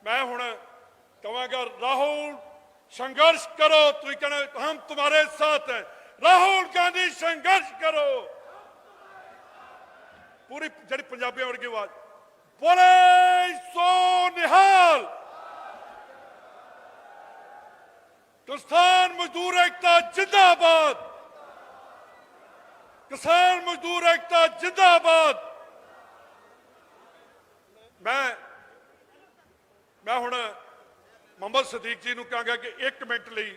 मैं हुण कहूँगा राहुल संघर्ष करो। तुम कहना हम तुम्हारे साथ हैं। राहुल गांधी संघर्ष करो। पूरी जी पंजाबी वर्गी आवाज बोले सो निहाल। किसान मजदूर एकता जिंदाबाद। किसान मजदूर एकता जिंदाबाद। मैं हुण मोहम्मद सदीक जी नूं कहांगा कि 1 मिनट लई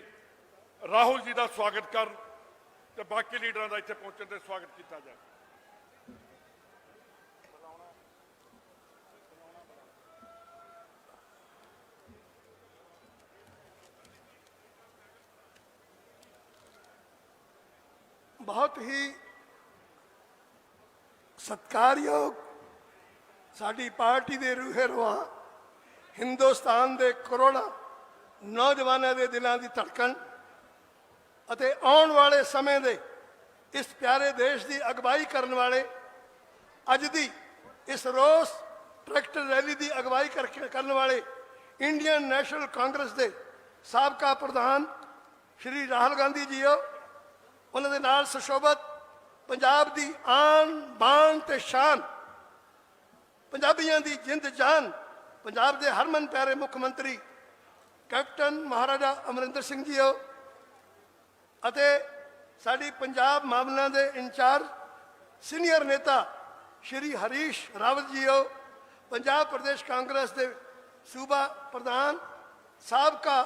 राहुल जी का स्वागत कर ते बाकी लीडरां दा इत्थे पहुंचण ते स्वागत किया जाए। बहुत ही सत्कारयोग साडी पार्टी दे रूहे रुआ हिंदुस्तान दे करोड़ां नौजवानों के दिलों की धड़कन अते आने वाले समय दे इस प्यारे देश की अगवाई करने वाले अज दी इस रोस ट्रैक्टर रैली की अगवाई करने वाले इंडियन नैशनल कांग्रेस के साबका प्रधान श्री राहुल गांधी जी हो। उन्होंने नाल सुशोभित पंजाब की आन बान ते शान पंजाबियों की जिंद जान पंजाब के हरमन प्यारे मुख्यमंत्री कैप्टन महाराजा अमरिंदर सिंह जी हो अते साडी पंजाब मामलों के इंचार्ज सीनियर नेता श्री हरीश रावत जी हो। पंजाब प्रदेश कांग्रेस के सूबा प्रधान साबका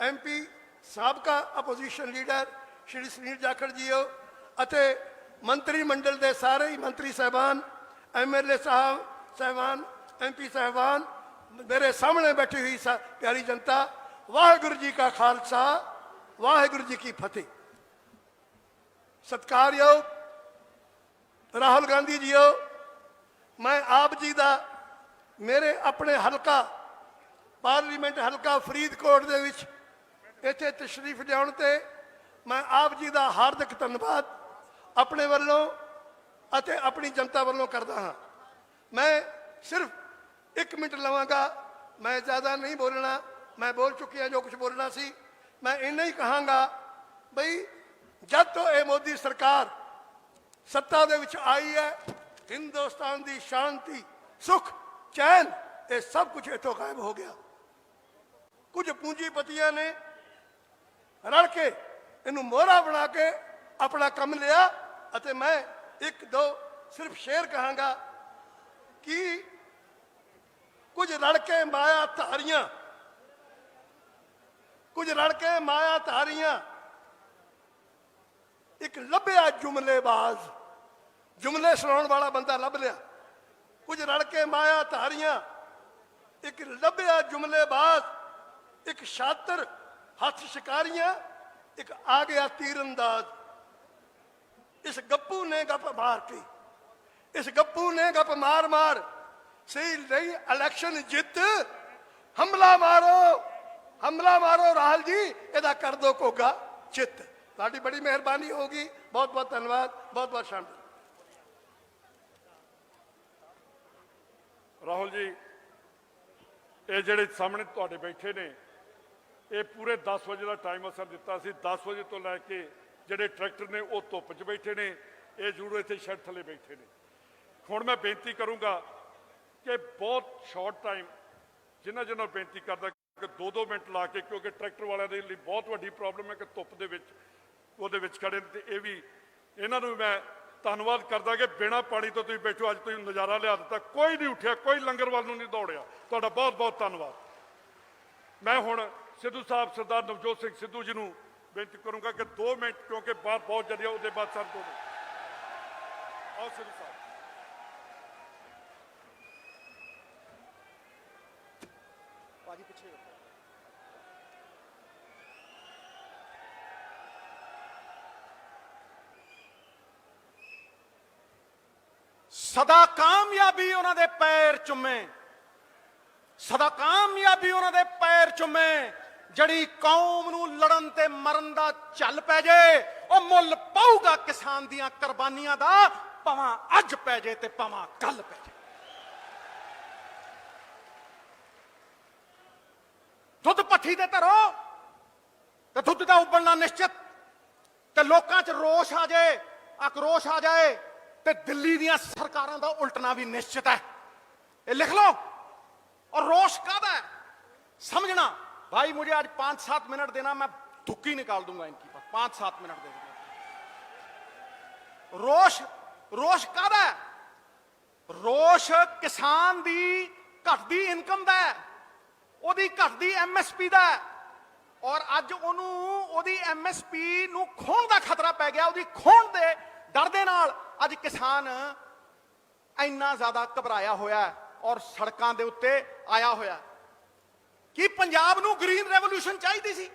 MP साबका अपोजिशन लीडर श्री सुनील जाखड़ जी हो अते मंत्रिमंडल के सारे ही मंत्री साहबान MLA साहबान MP साहबान मेरे सामने बैठी हुई प्यारी जनता वाहेगुरु जी का खालसा वाहेगुरु जी की फतेह। सत्कारयोग राहुल गांधी जी हो। मैं आप जी का मेरे अपने हलका पार्लीमेंट हलका फरीदकोट दे विच इत्थे तशरीफ लियाउण ते मैं आप जी का हार्दिक धन्यवाद अपने वालों अते अपनी जनता वालों करता हाँ। मैं सिर्फ 1 मिनट लवांगा। मैं ज़्यादा नहीं बोलना। मैं बोल चुकी हाँ जो कुछ बोलना सी। मैं इन्ना ही कहांगा बई जब तो ये मोदी सरकार सत्ता दे विच आई है हिंदुस्तान की शांति सुख चैन ये सब कुछ इतों गायब हो गया। कुछ पूंजीपतियों ने रल के इनू मोहरा बना के अपना कम लिया अते मैं 1-2 सिर्फ शेर कहांगा कि कुछ लड़के माया धारियां कुछ लड़के माया धारियां एक लभ्या जुमलेबाज जुमले सुनाउण वाला बंदा लभ लिया। कुछ लड़के माया धारियां एक लभ्या जुमलेबाज एक शातिर हथ शिकारियां एक आ गया तीरंदाज। इस गप्पू ने गप मार के इस गप्पू ने गप मार मार सही नहीं इलेक्शन जित हमला मारो राहुल जी एदा कर दो कोगा चित। साडी बड़ी मेहरबानी होगी। बहुत बहुत धन्यवाद। बहुत बहुत शामिल। राहुल जी ये जेडे सामने तुहाडे बैठे ने ये पूरे 10 बजे का टाइम असर दिता सी। 10 बजे तो लैके जेडे ट्रैक्टर ने वो धुप च बैठे ने ये जरूर इत्थे शैड थले बैठे ने। हुण मैं बेनती करूँगा कि बहुत शॉर्ट टाइम जिन्हां जिन्हां बेनती करदा कि 2-2 मिनट ला के क्योंकि ट्रैक्टर वालों के लिए बहुत वड्डी प्रॉब्लम है कि धुप दे विच ਉਹਦੇ ਵਿੱਚ खड़े ते ये भी इन्हां नूं मैं धन्यवाद करदा कि बिना पानी तो तुसीं बैठो। अज तुसीं नज़ारा लिया दिता। कोई नहीं उठिया कोई लंगर वाल नूं नहीं दौड़िया। तुहाडा बहुत बहुत धन्यवाद। मैं हुण सिद्धू साहब सरदार नवजोत सिंह सिद्धू जी नूं बेनती करूँगा कि 2 मिनट क्योंकि बाहर बहुत जल्दी उसके बाद सर दो आओ सिद्धू साहब। सदा कामयाबी उन्होंने पैर चुमे सदा कामयाबी उन्होंने पैर चुमे जड़ी कौम नूं लड़न ते मरन दा चल पै जाए वो मुल पाऊगा किसान दियां कुर्बानियां दा भावां अज पै जाए ते भावां कल पै जाए। ਭੱਠੀ ਤੇ ਧਰੋ ਤੇ ਦੁੱਧ ਦਾ ਉਬਲਣਾ ਨਿਸ਼ਚਿਤ, ਤੇ ਲੋਕਾਂ 'ਚ ਰੋਸ਼ ਆ ਜਾਏ, ਆਕਰੋਸ਼ ਆ ਜਾਏ, ਤੇ ਦਿੱਲੀ ਦੀਆਂ ਸਰਕਾਰਾਂ ਦਾ ਉਲਟਣਾ ਵੀ ਨਿਸ਼ਚਿਤ ਹੈ। ये लिख लो। और रोष कब है समझना भाई, मुझे आज 5-7 मिनट देना, मैं धुक्की निकाल दूंगा इनकी पास, 5-7 मिनट दे दूंगा। रोष कब है? रोष किसान दी घटदी इनकम दा है, ओदी घटदी MSP दा है, और अज ओनू ओदी MSP नू खोण दा खतरा पै गया। ओदी खोण दे डर दे नाल अज किसान इन्ना ज्यादा घबराया होया है और सड़कों के उत्ते आया होया। कि पंजाब नू ग्रीन रेवोल्यूशन चाहिए सी,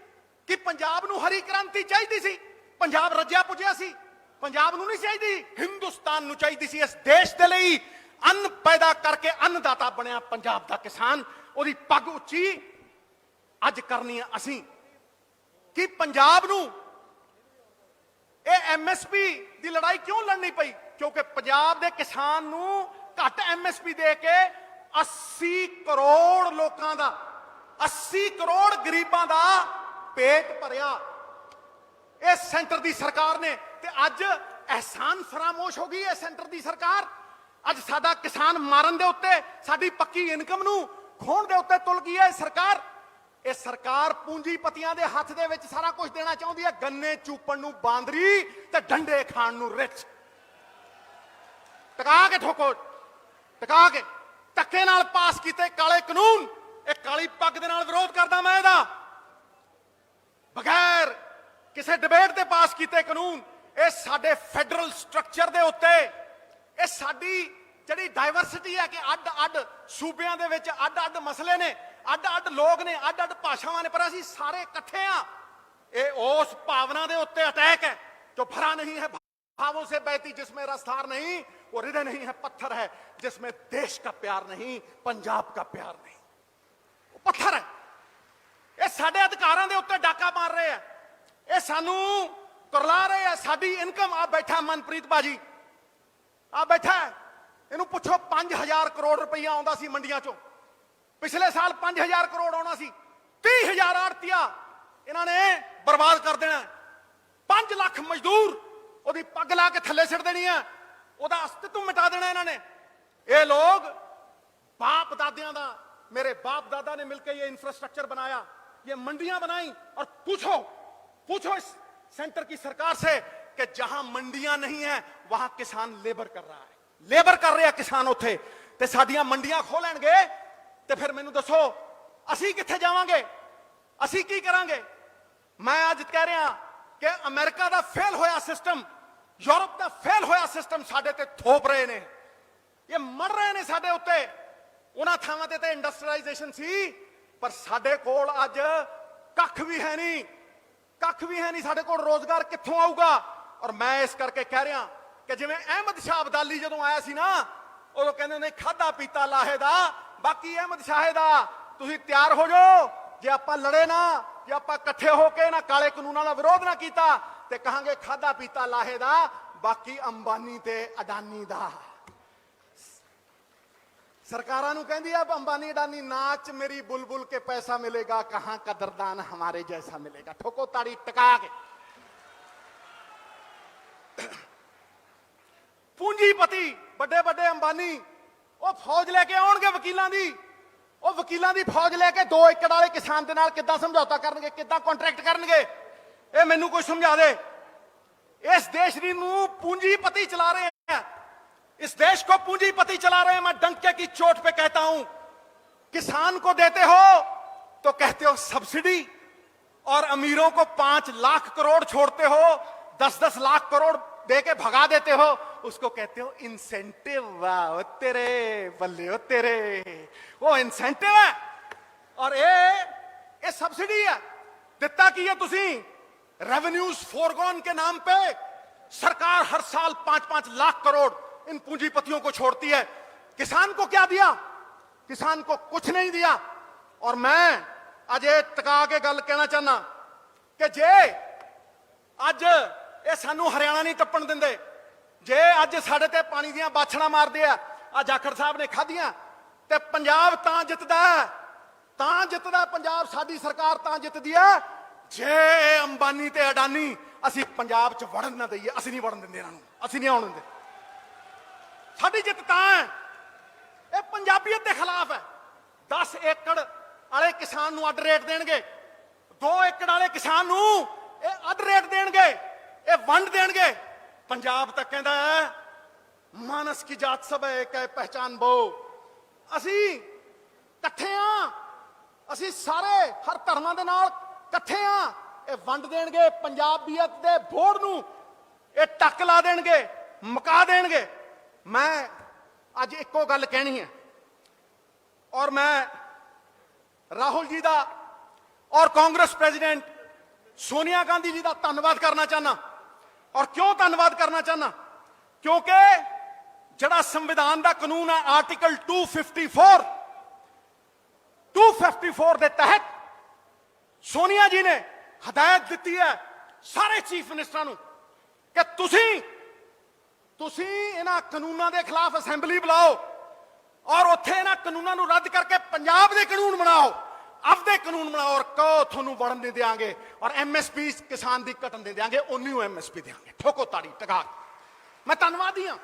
कि पंजाब नू हरी क्रांति चाहिए सी, पंजाब रज्या पुजया सी, पंजाब नू नहीं चाहिए, हिंदुस्तान नू चाहिए सी। इस देश के लिए अन्न पैदा करके अन्नदाता बनया पंजाब दा किसान, ओदी पग उच्ची अज करनी है असी। कि पंजाब नू ये MSP दी लड़ाई क्यों लड़नी पई? क्योंकि पंजाब दे किसान नू घट MSP दे के 80 करोड़ लोगों का, 80 करोड़ गरीबां का पेट भरिया इस सेंटर की सरकार ने। ते अज एहसान फरामोश हो गई है सेंटर की सरकार। अज साडा किसान मारन दे उत्ते, साडी पक्की इनकम नू खोण दे उत्ते तुल गई है सरकार। ये सरकार पूंजीपतियां दे हथ दे विच सारा कुछ देना चाहती है, गन्ने चूपण नू बांदरी ते डंडे खाण नू रिच। टका के ठोको, टका के धक्के नाल पास किए काले कानून। एक काली पग दे नाल विरोध करदा मैं इहदा, बगैर किसी डिबेट दे पास किए कानून। ये साडे फेडरल स्ट्रक्चर दे उत्ते, ये साडी जिहड़ी डाइवर्सिटी है कि अड अड सूबियां दे विच अड अड मसले ने, अड अड लोग ने, अड अड भाषावां ने, पर असीं सारे इकट्ठे आ। ये उस भावना दे उत्ते अटैक है जो भरा नहीं है भावों से बहती, जिसमें रसधार नहीं, वो हृदय नहीं है, पत्थर है जिसमें देश का प्यार नहीं, पंजाब का प्यार नहीं, वो पत्थर है। ये साडे अधिकारां दे उत्ते डाका मार रहे हैं, ये सानू करला रहे हैं। साडी इनकम आ बैठा मनप्रीत बाजी, आ बैठा है, इनू पुछो 5000 करोड़ रुपया आउंदा सी मंडियां चों। पिछले साल 5000 करोड़ आउणा सी, 30,000 आड़तिया इन्हां ने बर्बाद कर देना। 5 लाख मजदूर ओदी पग ला के थल्ले सिट देनी है, ओदा अस्तित्व मिटा देना इन्हां ने। ये लोग बाप दादियां दा, मेरे बाप दादा ने मिलकर ये इंफ्रास्ट्रक्चर बनाया, ये मंडियां बनाई। और पूछो इस सेंटर की सरकार से कि जहां मंडियां नहीं है वहां किसान लेबर कर रहा है, लेबर कर रहे हैं किसान उत्थे, ते साडियां मंडियां खोलणगे ते फिर मैनू दसो असी कित्थे जावांगे, असी की करांगे? मैं आज कह रहा कि अमेरिका दा फेल होया सिस्टम, यूरोप दा फेल होया सिस्टम साडे ते थोप रहे ने, ये मर रहे ने साडे उत्ते। उन्हां थावां ते इंडस्ट्रियलाइजेशन सी, पर साडे कोल अज कख भी है नहीं, कख भी है नहीं, साडे कोल रोजगार कित्थों आऊगा? और मैं इस करके कह रहा कि जिवें अहमद शाह अब्दाली जदों आया सी ना, उदों कहंदे ने खादा पीता लाहे दा, बाकी अहमद शाह दा तुसीं तैयार हो जाओ। जे आपां लड़े ना, जे आपां इकट्ठे होके ना काले कानूनां दा विरोध ना कीता ते कहांगे खादा पीता लाहे दा, बाकी अंबानी ते अडानी दा। सरकारां नूं कहंदी आ अंबानी अडानी नाच मेरी बुलबुल के पैसा मिलेगा, कहां कदरदान हमारे जैसा मिलेगा। ठोको ताड़ी टका के। पूंजीपति बड़े बड़े अंबानी वो फौज लेके आउणगे वकीलां दी, वो वकीलां दी फौज लेके 2 एकड़ वाले किसान दे नाल किद्दां समझौता करनगे, किद्दां कॉन्ट्रैक्ट करनगे? ये मैनू कोई समझा दे। इस देश नूं पूंजीपति चला रहे हैं, इस देश को पूंजीपति चला रहे हैं। मैं डंके की चोट पे कहता हूं, किसान को देते हो तो कहते हो सब्सिडी, और अमीरों को 5 लाख करोड़ छोड़ते हो, 10-10 लाख करोड़ दे के भगा देते हो, उसको कहते हो इंसेंटिव। वाह तेरे बल्ले हो तेरे, वो इंसेंटिव है और ये सब्सिडी है। दिता की है तुसी रेवेन्यूज फोरगॉन के नाम पे सरकार हर साल 5-5 लाख करोड़ इन पूंजीपतियों को छोड़ती है। किसान को क्या दिया? किसान को कुछ नहीं दिया। और मैं आज ये टका के गल कहना चाहना कि जे अज ये सानू हरियाणा नहीं टप्पण दिंदे, जे अज साडे ते पानी दियां बाछड़ां मारदे आ, जाखड़ साहब ने खाधियां, ते पंजाब तां जितदा है ਤਾਂ ਜਿੱਤਦਾ ਪੰਜਾਬ, ਸਾਡੀ ਸਰਕਾਰ ਤਾਂ ਜਿੱਤਦੀ ਹੈ ਜੇ ਅੰਬਾਨੀ ਤੇ ਅਡਾਨੀ ਅਸੀਂ ਪੰਜਾਬ 'ਚ ਵੜਨ ਨਾ ਦਈਏ। ਅਸੀਂ ਨਹੀਂ ਵੜਨ ਦਿੰਦੇ ਇਹਨਾਂ ਨੂੰ, ਅਸੀਂ ਨਹੀਂ ਆਉਣ ਦਿੰਦੇ। ਸਾਡੀ ਜਿੱਤ ਤਾਂ ਹੈ, ਇਹ ਪੰਜਾਬੀਅਤ ਦੇ ਖਿਲਾਫ ਹੈ। 10 ਏਕੜ ਵਾਲੇ ਕਿਸਾਨ ਨੂੰ ਅੱਡ ਰੇਟ ਦੇਣਗੇ, 2 ਏਕੜ ਵਾਲੇ ਕਿਸਾਨ ਨੂੰ ਇਹ ਅੱਡ ਰੇਟ ਦੇਣਗੇ, ਇਹ ਵੰਡ ਦੇਣਗੇ। ਪੰਜਾਬ ਤਾਂ ਕਹਿੰਦਾ ਹੈ ਮਾਨਸ ਕੀ ਜਾਤ ਸਭ ਹੈ ਇੱਕ ਹੈ ਪਹਿਚਾਨ ਬੋ। ਅਸੀਂ ਇਕੱਠੇ ਆ, ਅਸੀਂ ਸਾਰੇ ਹਰ ਧਰਮਾਂ ਦੇ ਨਾਲ ਇਕੱਠੇ ਆ। ਇਹ ਵੰਡ ਦੇਣਗੇ, ਪੰਜਾਬੀਅਤ ਦੇ ਬੋੜ ਨੂੰ ਇਹ ਟੱਕ ਲਾ ਦੇਣਗੇ, ਮੁਕਾ ਦੇਣਗੇ। ਮੈਂ ਅੱਜ ਇੱਕੋ ਗੱਲ ਕਹਿਣੀ ਹੈ ਔਰ ਮੈਂ ਰਾਹੁਲ ਜੀ ਦਾ ਔਰ ਕਾਂਗਰਸ ਪ੍ਰੈਜ਼ੀਡੈਂਟ ਸੋਨੀਆ ਗਾਂਧੀ ਜੀ ਦਾ ਧੰਨਵਾਦ ਕਰਨਾ ਚਾਹਨਾ। ਔਰ ਕਿਉਂ ਧੰਨਵਾਦ ਕਰਨਾ ਚਾਹਨਾ? ਕਿਉਂਕਿ ਜਿਹੜਾ ਸੰਵਿਧਾਨ ਦਾ ਕਾਨੂੰਨ ਹੈ ਆਰਟੀਕਲ 254 ਦੇ ਤਹਿਤ ਸੋਨੀਆ ਜੀ ਨੇ ਹਦਾਇਤ ਦਿੱਤੀ ਹੈ ਸਾਰੇ ਚੀਫ ਮਿਨਿਸਟਰਾਂ ਨੂੰ ਕਿ ਤੁਸੀਂ ਇਹਨਾਂ ਕਾਨੂੰਨਾਂ ਦੇ ਖਿਲਾਫ ਅਸੈਂਬਲੀ ਬੁਲਾਓ ਔਰ ਉੱਥੇ ਇਹਨਾਂ ਕਾਨੂੰਨਾਂ ਨੂੰ ਰੱਦ ਕਰਕੇ ਪੰਜਾਬ ਦੇ ਕਾਨੂੰਨ ਬਣਾਓ, ਆਪਦੇ ਕਾਨੂੰਨ ਬਣਾਓ ਔਰ ਕਹੋ ਤੁਹਾਨੂੰ ਵੜਨ ਨਹੀਂ ਦੇਵਾਂਗੇ ਔਰ ਐਮਐਸਪੀ ਕਿਸਾਨ ਦੀ ਘਟਣ ਦੇ ਦੇਵਾਂਗੇ, ਉਨੀ ਨੂੰ ਐਮਐਸਪੀ ਦੇਵਾਂਗੇ। ਠੋਕੋ ਤਾੜੀ ਟਕਾ। ਮੈਂ ਧੰਨਵਾਦੀ ਹਾਂ,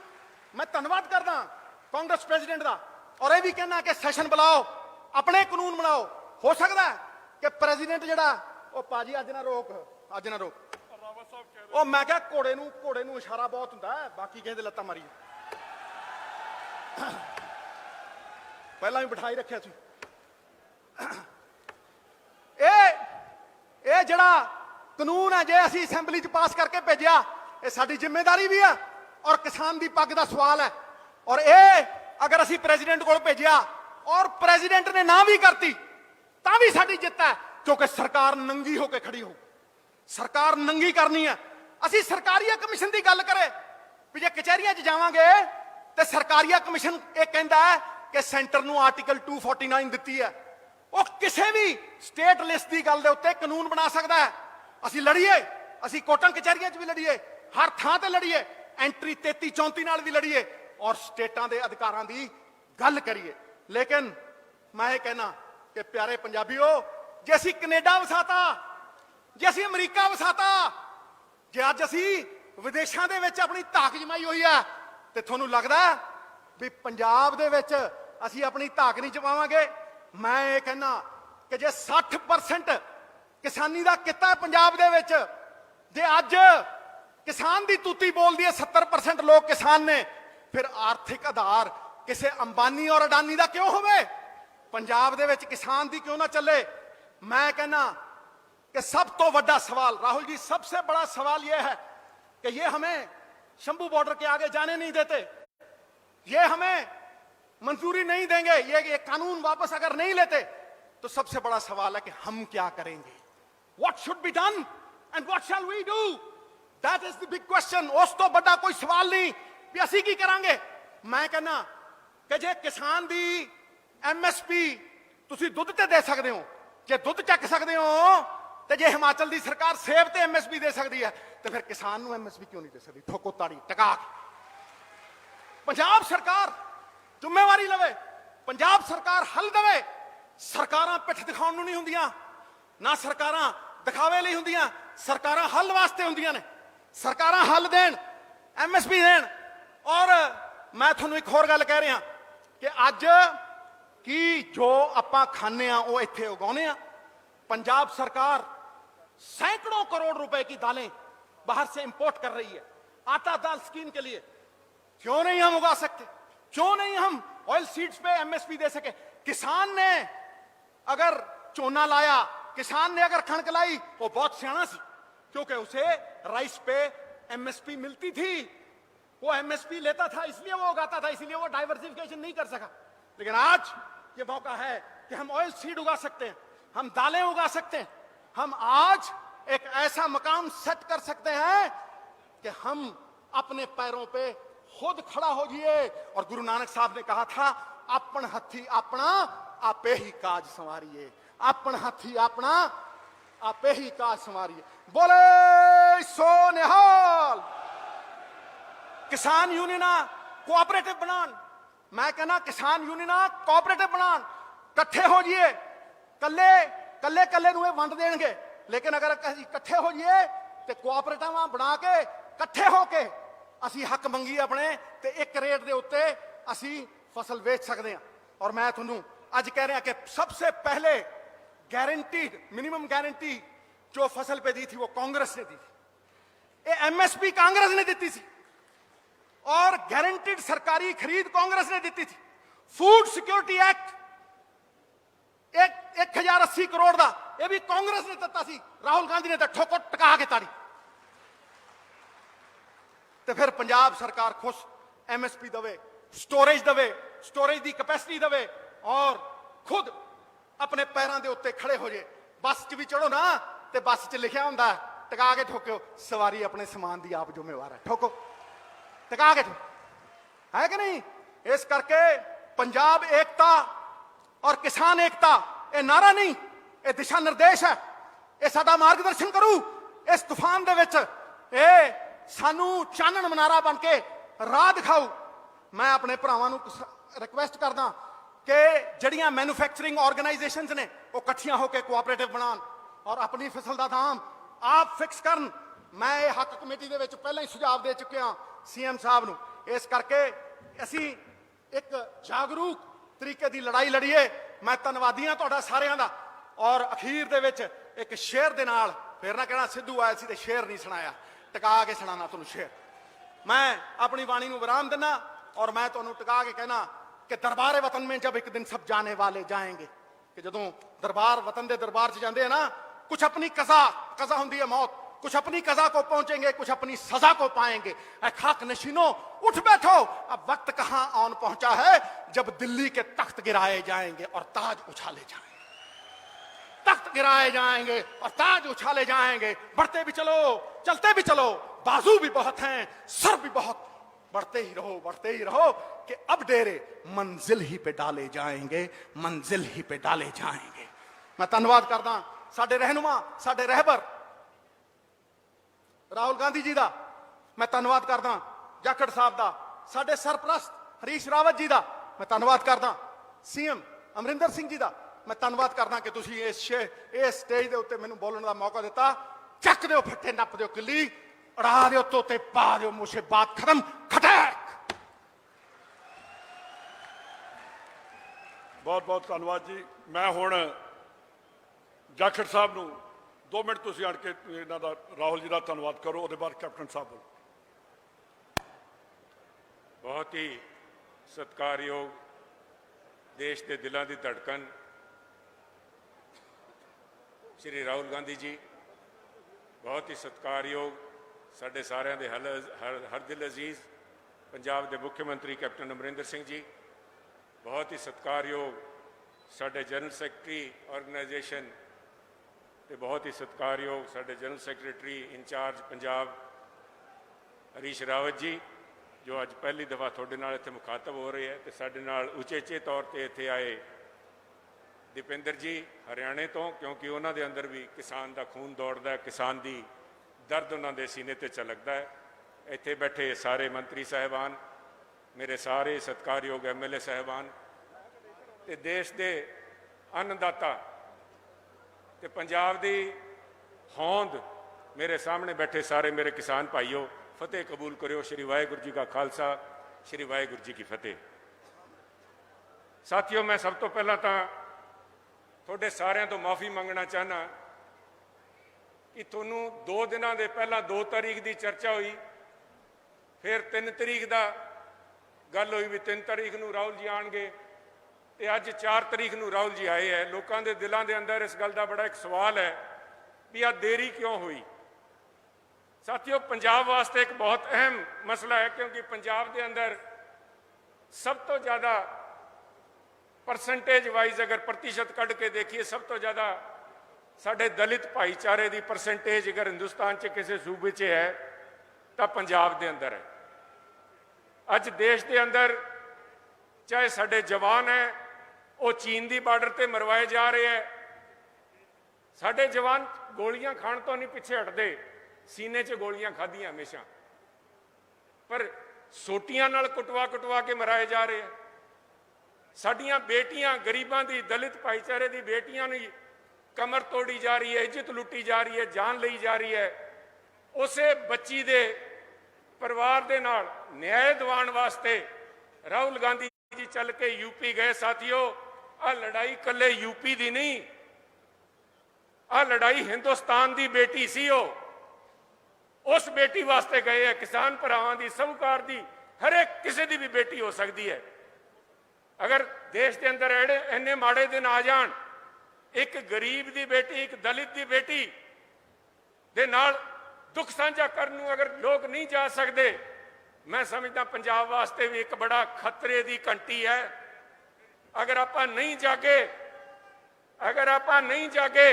ਮੈਂ ਧੰਨਵਾਦ ਕਰਦਾ ਕਾਂਗਰਸ ਪ੍ਰੈਜ਼ੀਡੈਂਟ ਦਾ ਔਰ ਇਹ ਵੀ ਕਹਿਣਾ ਕਿ ਸੈਸ਼ਨ ਬੁਲਾਓ, ਆਪਣੇ ਕਾਨੂੰਨ ਬਣਾਓ। ਹੋ ਸਕਦਾ ਹੈ ਕਿ ਪ੍ਰੈਜ਼ੀਡੈਂਟ ਜਿਹੜਾ ਉਹ ਪਾਜੀ ਅੱਜ ਨਾ ਰੋਕ, ਅੱਜ ਨਾ ਰੋਕ। ਉਹ ਮੈਂ ਕਿਹਾ ਘੋੜੇ ਨੂੰ ਇਸ਼ਾਰਾ ਬਹੁਤ ਹੁੰਦਾ ਹੈ, ਬਾਕੀ ਕਿਸੇ ਦੇ ਲੱਤਾਂ ਮਾਰੀ। ਪਹਿਲਾਂ ਵੀ ਬਿਠਾਈ ਰੱਖਿਆ ਸੀ। ਇਹ ਜਿਹੜਾ ਕਾਨੂੰਨ ਹੈ ਜੇ ਅਸੀਂ ਅਸੈਂਬਲੀ 'ਚ ਪਾਸ ਕਰਕੇ ਭੇਜਿਆ, ਇਹ ਸਾਡੀ ਜ਼ਿੰਮੇਵਾਰੀ ਵੀ ਹੈ ਔਰ ਕਿਸਾਨ ਦੀ ਪੱਗ ਦਾ ਸਵਾਲ ਹੈ। ਔਰ ਇਹ ਅਗਰ ਅਸੀਂ ਪ੍ਰੈਜ਼ੀਡੈਂਟ ਕੋਲ ਭੇਜਿਆ ਔਰ ਪ੍ਰੈਜ਼ੀਡੈਂਟ ਨੇ ਨਾ ਵੀ ਕਰਤੀ ਤਾਂ ਵੀ ਸਾਡੀ ਜਿੱਤ ਹੈ, ਕਿਉਂਕਿ ਸਰਕਾਰ ਨੰਗੀ ਹੋ ਕੇ ਖੜੀ ਹੋ। ਸਰਕਾਰ ਨੰਗੀ ਕਰਨੀ ਹੈ। ਅਸੀਂ ਸਰਕਾਰੀਆ ਕਮਿਸ਼ਨ ਦੀ ਗੱਲ ਕਰੇ ਵੀ ਜੇ ਕਚਹਿਰੀਆਂ 'ਚ ਜਾਵਾਂਗੇ ਤੇ ਸਰਕਾਰੀਆ ਕਮਿਸ਼ਨ ਇਹ ਕਹਿੰਦਾ ਹੈ ਕਿ ਸੈਂਟਰ ਨੂੰ ਆਰਟੀਕਲ 249 ਦਿੱਤੀ ਹੈ, ਉਹ ਕਿਸੇ ਵੀ ਸਟੇਟ ਲਿਸਟ ਦੀ ਗੱਲ ਦੇ ਉੱਤੇ ਕਾਨੂੰਨ ਬਣਾ ਸਕਦਾ ਹੈ। ਅਸੀਂ ਲੜੀਏ, ਅਸੀਂ ਕੋਟਾਂ ਕਚਹਿਰੀਆਂ 'ਚ ਵੀ ਲੜੀਏ, ਹਰ ਥਾਂ ਤੇ ਲੜੀਏ, ਐਂਟਰੀ 33-34 ਨਾਲ ਵੀ ਲੜੀਏ ਔਰ ਸਟੇਟਾਂ ਦੇ ਅਧਿਕਾਰਾਂ ਦੀ ਗੱਲ ਕਰੀਏ। ਲੇਕਿਨ ਮੈਂ ਇਹ ਕਹਿਣਾ ਕਿ ਪਿਆਰੇ ਪੰਜਾਬੀਓ, ਜੇ ਅਸੀਂ ਕੈਨੇਡਾ ਵਸਾਤਾ, ਜੇ ਅਸੀਂ ਅਮਰੀਕਾ ਵਸਾਤਾ, ਜੇ ਅੱਜ ਅਸੀਂ ਵਿਦੇਸ਼ਾਂ ਦੇ ਵਿੱਚ ਆਪਣੀ ਧਾਕ ਜਮਾਈ ਹੋਈ ਹੈ ਤੇ ਤੁਹਾਨੂੰ ਲੱਗਦਾ ਵੀ ਪੰਜਾਬ ਦੇ ਵਿੱਚ ਅਸੀਂ ਆਪਣੀ ਧਾਕ ਨਹੀਂ ਜਮਾਵਾਂਗੇ? ਮੈਂ ਇਹ ਕਹਿਣਾ ਕਿ ਜੇ 60% ਕਿਸਾਨੀ ਦਾ ਕਿੱਤਾ ਹੈ ਪੰਜਾਬ ਦੇ ਵਿੱਚ, ਜੇ ਅੱਜ ਕਿਸਾਨ ਦੀ ਤੂਤੀ ਬੋਲਦੀ ਹੈ 70% ਲੋਕ ਕਿਸਾਨ ਨੇ, ਫਿਰ ਆਰਥਿਕ ਆਧਾਰ ਕਿਸੇ ਅੰਬਾਨੀ ਔਰ ਅਡਾਨੀ ਦਾ ਕਿਉਂ ਹੋਵੇ? ਪੰਜਾਬ ਦੇ ਵਿੱਚ ਕਿਸਾਨ ਦੀ क्यों ना चले? मैं कहना कि सब तो बड़ा सवाल राहुल जी, सबसे बड़ा सवाल यह है कि ये हमें शंभू बॉर्डर के आगे जाने नहीं देते, ये हमें मंजूरी नहीं देंगे, ये कानून वापस अगर नहीं लेते तो सबसे बड़ा सवाल है कि हम क्या करेंगे? What should be done and what shall we do? That is the big question. उस तो बड़ा कोई सवाल नहीं भी ਅਸੀਂ ਕੀ ਕਰਾਂਗੇ। मैं कहना कि जे किसान ਦੀ ਐਮਐਸਪੀ ਤੁਸੀਂ ਦੁੱਧ ਤੇ ਦੇ ਸਕਦੇ ਹੋ, ਜੇ ਦੁੱਧ ਚੱਕ ਸਕਦੇ ਹੋ, ਤੇ ਜੇ ਹਿਮਾਚਲ ਦੀ ਸਰਕਾਰ ਸੇਬ ਤੇ ਐਮਐਸਪੀ ਦੇ ਸਕਦੀ ਹੈ ਤੇ ਫਿਰ ਕਿਸਾਨ ਨੂੰ ਐਮਐਸਪੀ ਕਿਉਂ ਨਹੀਂ ਦੇ ਸਕਦੀ? ਠੋਕੋ ਤਾੜੀ ਟਕਾ। ਪੰਜਾਬ ਸਰਕਾਰ ਜ਼ਿੰਮੇਵਾਰੀ ਲਵੇ, ਪੰਜਾਬ ਸਰਕਾਰ ਹੱਲ ਦੇਵੇ। ਸਰਕਾਰਾਂ ਪਿੱਠ ਦਿਖਾਉਣ ਨੂੰ ਨਹੀਂ ਹੁੰਦੀਆਂ, ਨਾ ਸਰਕਾਰਾਂ ਦਿਖਾਵੇ ਲਈ ਹੁੰਦੀਆਂ, ਸਰਕਾਰਾਂ ਹੱਲ ਵਾਸਤੇ ਹੁੰਦੀਆਂ ਨੇ। ਸਰਕਾਰਾਂ ਹੱਲ ਦੇਣ, ਐਮਐਸਪੀ ਦੇਣ। ਔਰ ਮੈਂ ਤੁਹਾਨੂੰ ਇੱਕ ਹੋਰ ਗੱਲ ਕਹਿ ਰਿਹਾ ਕਿ ਅੱਜ ਕੀ ਜੋ ਆਪਾਂ ਖਾਂਦੇ ਆ ਉਹ ਇੱਥੇ ਉਗਾਉਂਦੇ ਆ। पंजाब सरकार सैकड़ों करोड़ रुपए की दालें बाहर से इंपोर्ट कर रही है आटा दाल स्कीम के लिए। क्यों नहीं हम उगा सकते? क्यों नहीं हम ऑयल सीड्स पे एमएसपी दे सके? किसान ने अगर चोना लाया, किसान ने अगर कणक लाई, वो बहुत सियाना सी, क्योंकि उसे राइस पे एमएसपी मिलती थी, वो एमएसपी लेता था, इसलिए वो उगाता था, इसलिए वो डाइवर्सिफिकेशन नहीं कर सका। लेकिन आज ये मौका है कि हम ऑयल सीड उगा सकते हैं, हम दालें उगा सकते हैं, हम आज एक ऐसा मकाम सेट कर सकते हैं कि हम अपने पैरों पे खुद खड़ा हो जाइए। और गुरु नानक साहब ने कहा था, अपन हथी अपना आपे ही काज संवारिए, अपन हथी अपना आपे ही काज संवारिए। बोले सो निहाल। किसान यूनियन कोऑपरेटिव बनान, मैं कहना किसान यूनियन कोऑपरेटिव बनान, इकट्ठे हो जाइए ਕੱਲੇ ਨੂੰ ਇਹ ਵੰਡ ਦੇਣਗੇ। ਲੇਕਿਨ ਅਗਰ ਅਸੀਂ ਇਕੱਠੇ ਹੋ ਜਾਈਏ ਤੇ ਕੋਆਪਰੇਟਿਵਾਂ ਬਣਾ ਕੇ ਇਕੱਠੇ ਹੋ ਕੇ ਅਸੀਂ ਹੱਕ ਮੰਗੀਏ ਆਪਣੇ, ਤੇ ਇੱਕ ਰੇਟ ਦੇ ਉੱਤੇ ਅਸੀਂ ਫਸਲ ਵੇਚ ਸਕਦੇ ਹਾਂ। ਔਰ ਮੈਂ ਤੁਹਾਨੂੰ ਅੱਜ ਕਹਿ ਰਿਹਾ कि सबसे पहले गारंटीड मिनिमम गारंटी जो फसल पे दी थी वो कांग्रेस ने दी थी। ये एमएसपी कांग्रेस ने दी थी और गारंटीड सरकारी खरीद कांग्रेस ने दी थी। फूड सिक्योरिटी एक्ट 1080 करोड़ का ये भी कांग्रेस ने दिता सी। राहुल गांधी ने तो ठोको टका के ताड़ी। तो फिर पंजाब सरकार खुश एमएसपी दवे, स्टोरेज की कैपेसिटी दवे और खुद अपने पैरों के उत्ते खड़े हो जाए। बस च भी चढ़ो ना तो बस च लिखा होंदा टका के ठोको, सवारी अपने समान की आप जिम्मेवार है, ठोको टका के ठोको, है कि नहीं। इस करके पंजाब एकता और किसान एकता ये नारा नहीं, ये दिशा निर्देश है, ये साडा मार्गदर्शन करू इस तूफान दे विच, ये सानू चानन मनारा बन के राह दिखाऊ। मैं अपने भरावां नू रिक्वेस्ट करदा कि जड़ियां मैन्युफैक्चरिंग ऑर्गेनाइजेशंस ने वो इकट्ठियां होकर कोऑपरेटिव बनान और अपनी फसल का दाम आप फिक्स करन। मैं ये हक कमेटी दे विच पहले ही सुझाव दे चुकिया सीएम साहब नू। इस करके असी एक जागरूक तरीके की लड़ाई लड़ीए। मैं धन्नवादी हां तुहाडा सारियां दा। और अखीर दे विच एक शेर दे नाल, फिर ना कहना सिद्धू आया सी ते शेर नहीं सुनाया, टका के सुनाना तुहानू शेर। मैं अपनी वाणी नू विराम देना और मैं तुहानू टका के कहना कि दरबार वतन में जब एक दिन सब जाने वाले जाएंगे, कि जदों दरबार वतन दे दरबार च जाते हैं ना, कुछ अपनी कज़ा होंदी है मौत, कुछ अपनी कज़ा को पहुंचेंगे, कुछ अपनी सजा को पाएंगे। ऐ खाक नशीनों उठ बैठो, अब वक्त कहां आन पहुंचा है जब दिल्ली के तख्त गिराए जाएंगे और ताज उछाले जाएंगे। तख्त गिराए जाएंगे और ताज उछाले जाएंगे। बढ़ते भी चलो, चलते भी चलो, बाजू भी बहुत हैं, सर भी बहुत, बढ़ते ही रहो कि अब डेरे मंजिल ही पे डाले जाएंगे, मंजिल ही पे डाले जाएंगे। मैं धन्यवाद करदा साडे रहनुमा, साडे रहबर राहुल गांधी जी दा। मैं धन्यवाद करदा जाखड़ साहब दा, साडे सरप्रस्त हरीश रावत जी दा। मैं धन्यवाद करदा सीएम अमरिंदर सिंह जी दा। मैं धन्यवाद करदा कि तुसीं इस स्टेज दे उत्ते मैनूं बोलण दा मौका दिता। चक दिओ फट्टे, नप दिओ किल्ली, उड़ा दिओ तोते, पा दिओ मूछे, बात खत्म, खटैक। बहुत बहुत धन्यवाद जी। मैं हुण जाखड़ साहब नूं 2 मिनट तुसीं अड़ के इन्हां दा राहुल जी का धन्यवाद करो, उसके बाद कैप्टन साहब बोलो। बहुत ही सत्कारयोग देश के दिलों की धड़कन श्री राहुल गांधी जी, बहुत ही सत्कारयोग साढ़े सारिਆਂ ਦੇ हर दिल अजीज पंजाब के मुख्यमंत्री कैप्टन अमरिंदर सिंह जी, बहुत ही सत्कारयोग साढ़े जनरल सैकटरी ऑर्गेनाइजेशन ते बहुत ही सत्कारयोग साढ़े general secretary incharge Punjab Harish Rawat ji, जो अज पहली दफ़ा थोड़े नाल इत्थे मुखातब हो रहे हैं। तो साडे नाल उचेचे तौर पर इत्थे आए दीपेंद्र जी हरियाणे तो, क्योंकि उन्होंने अंदर भी किसान का खून दौड़ता है, किसान की दर्द उन्होंने सीने ते झलकता है। इत्थे बैठे सारे मंत्री साहिबान, मेरे सारे सत्कारयोग MLA साहिबान, ते देश के अन्नदाता ते पंजाब की होंद मेरे सामने बैठे सारे मेरे किसान भाइयों, फतेह कबूल करो। श्री वाहेगुरु जी का खालसा, श्री वाहेगुरु जी की फतेह। साथियों, मैं सब तो पहला तो थोड़े सारिਆਂ तो माफ़ी मंगना चाहना कि थोनू 2 दिनों के पहला 2 तारीख की चर्चा हुई, फिर 3 तारीख का गल हुई भी 3 तारीख नूं राहुल जी आएंगे, तो अज 4 तारीख नूं राहुल जी आए हैं। लोगों के दिलों के अंदर इस गल का बड़ा एक सवाल है भी आ देरी क्यों हुई। साथियों, पंजाब वास्ते एक बहुत अहम मसला है, क्योंकि पंजाब के अंदर सब तो ज़्यादा परसेंटेज वाइज अगर प्रतिशत कढ़ के देखिए, सब तो ज़्यादा साढ़े दलित भाईचारे की परसेंटेज अगर हिंदुस्तान च किसी सूबे च है तो पंजाब के अंदर है। अज देश के अंदर चाहे साढ़े जवान हैं वो चीन की बार्डर पर मरवाए जा रहे हैं, साढ़े जवान गोलियां खाण तो नहीं पिछे हटते, सीने च गोलियां खादियां हमेशा, पर सोटियां नाल कुटवा कुटवा के मराए जा रहे हैं। ਸਾਡੀਆਂ ਬੇਟੀਆਂ ਗਰੀਬਾਂ ਦੀ ਦਲਿਤ ਭਾਈਚਾਰੇ ਦੀ ਬੇਟੀਆਂ ਨੂੰ ਕਮਰ ਤੋੜੀ ਜਾ ਰਹੀ ਹੈ, ਇੱਜ਼ਤ ਲੁੱਟੀ ਜਾ ਰਹੀ ਹੈ, ਜਾਨ ਲਈ ਜਾ ਰਹੀ ਹੈ। ਉਸੇ ਬੱਚੀ ਦੇ ਪਰਿਵਾਰ ਦੇ ਨਾਲ ਨਿਆਂ ਦਿਵਾਉਣ ਵਾਸਤੇ ਰਾਹੁਲ ਗਾਂਧੀ ਜੀ ਚੱਲ ਕੇ यूपी गए। साथियों, आ लड़ाई कल्ले यूपी दी नहीं, आ लड़ाई हिंदुस्तान दी बेटी सी। उस बेटी वास्ते गए है, किसान भरावां दी, साहूकार दी, हर एक किसी दी भी बेटी हो सकती है। अगर देश के अंदर इन्ने माड़े दिन आ जान, एक गरीब दी बेटी, एक दलित दी बेटी दे नाल दुख साझा करने अगर लोग नहीं जा सकते, मैं समझदा पंजाब वास्ते भी एक बड़ा खतरे की घंटी है। अगर आप नहीं जागे, अगर आप नहीं जागे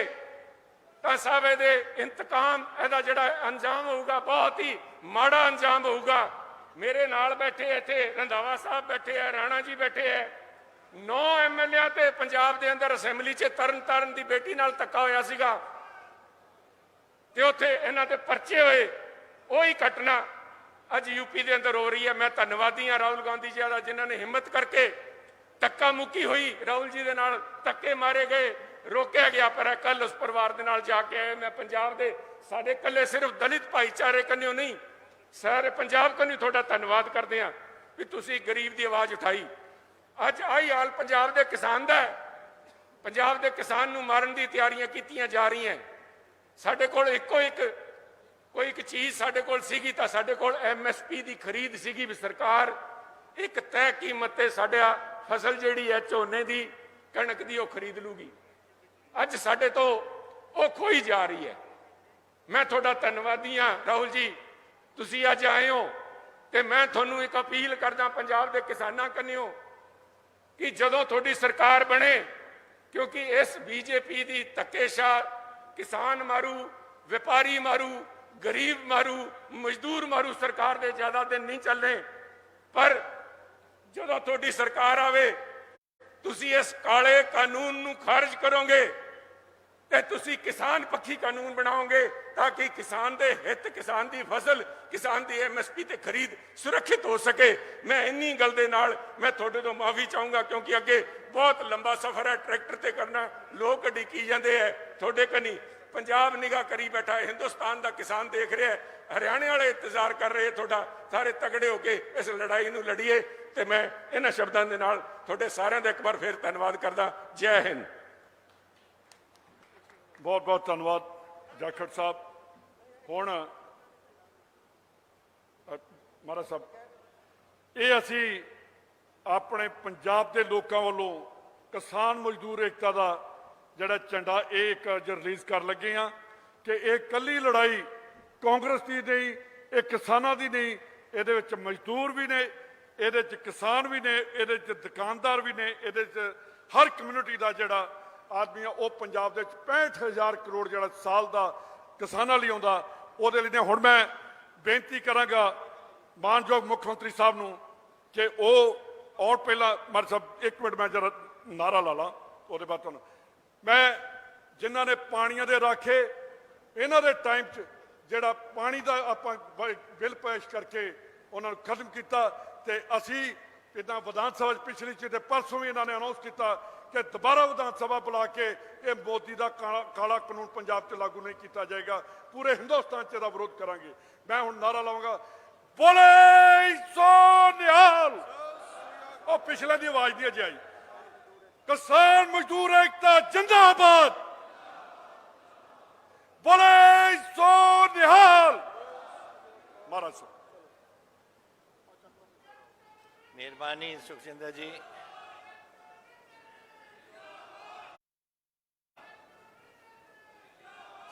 तो साहब ये इंतकाम एदा जिहड़ा अंजाम होगा बहुत ही माड़ा अंजाम होगा। मेरे नाल बैठे इत्थे रंधावा साहब बैठे है, राणा जी बैठे है, 9 MLA ते पंजाब दे अंदर असैम्बली च तरन तारण दी बेटी नाल धक्का होया सीगा ते उत्थे इन्हां दे परचे होए। वही घटना अज यूपी के अंदर हो रही है। मैं धन्यवादी हाँ राहुल गांधी जी का, जिन्होंने हिम्मत करके धक्का मुक्की हुई, राहुल जी के नाल धक्के मारे गए, रोकया गया। पर कल उस परिवार के नाल जाके आए। मैं पंजाब के साडे कल्ले सिर्फ दलित भाईचारे कन्यों नहीं, सारे पंजाब कन्यों थोड़ा धन्यवाद करते हैं भी तुसी गरीब की आवाज़ उठाई। अज आई हाल पंजाब के किसान का है। पंजाब के किसान नूं मारन की तैयारियां कीतियां जा रही हैं। साडे कोल इक्को एक कोई एक चीज़ साडे कोल सीगी तां साडे कोल MSP की खरीद सीगी भी सरकार एक तय कीमत ते साडा फसल जिहड़ी है झोने की कणक की खरीद लूगी। अज साडे तो वो खोई जा रही है। मैं थोड़ा धन्यवादी हाँ राहुल जी, तुसी अज आए हो ते मैं तुहानूं एक अपील करदा पंजाब के किसानां कन्नियों कि जदों तुहाडी सरकार बने, क्योंकि इस BJP की धक्केशाह किसान मारू, व्यापारी मारू, गरीब मारू, मजदूर मारू सरकार दे ज्यादा दिन नहीं चलने। पर जदों तुहाडी सरकार आवे, तुसी इस काले कानून नूं खारिज करोगे ते तुसी किसान पक्षी कानून बनाओगे ताकि किसान दे हित, किसान दी फसल, किसान दी MSP ते खरीद सुरक्षित हो सके। मैं इन्नी गल दे नाल मैं तुहाडे तो माफी चाहूँगा, क्योंकि अगे बहुत लंबा सफर है, ट्रैक्टर ते करना, लोग डिकी जाते हैं। तुहाडे कनी पंजाब निगाह करी बैठा है, हिंदुस्तान का किसान देख रहा है, हरियाणे वाले इंतजार कर रहे हैं। थोड़ा सारे तगड़े होके इस लड़ाई नूं लड़ीए। तो मैं इन्हां शब्दां दे नाल तुहाडे सारिआं दा एक बार फिर धन्यवाद करदा। जय हिंद। बहुत बहुत धन्यवाद जाखड़ साहब। हुण महाराज साहब, ये असी अपने पंजाब के लोगों वालों किसान मजदूर एकता का जिहड़ा झंडा एक रिलीज़ कर लगे हाँ कि एक कली लड़ाई कांग्रेस की नहीं, ये किसानों की नहीं, ये मजदूर भी ने, ये किसान भी ने, ये दुकानदार भी ने, ये हर कम्यूनिटी का जिहड़ा आदमी है वो पंजाब के 65,000 करोड़ जिहड़ा साल का किसानों लिए आउंदा। उहदे लई हुण मैं बेनती करांगा मानयोग मुख्यमंत्री साहब नूं कि और पहला मर साहब एक मिनट मैं जरा नारा ला ला, उहदे बाद तुहानूं मैं जिन्हां ने पानियां दे राखे इन्हां दे टाइम च जिहड़ा पानी का आपां बिल पेश करके उन्हां नूं खत्म कीता ते असी इदां विधान सभा पिछली च ते परसों भी इन्हां ने अनाउंस किया कि दोबारा विधान सभा बुला के ये मोदी का काला कानून पंजाब च लागू नहीं किया जाएगा। पूरे हिंदुस्तान च इसदा विरोध करांगे। मैं हुण नारा लावांगा, बोले सो निहाल। और पिछले की आवाज नहीं अजे आई। किसान मजदूर एकता जिंदाबाद, बोले सो निहाल। महाराज साहब। मेहरबानी सुखजिंदर जी।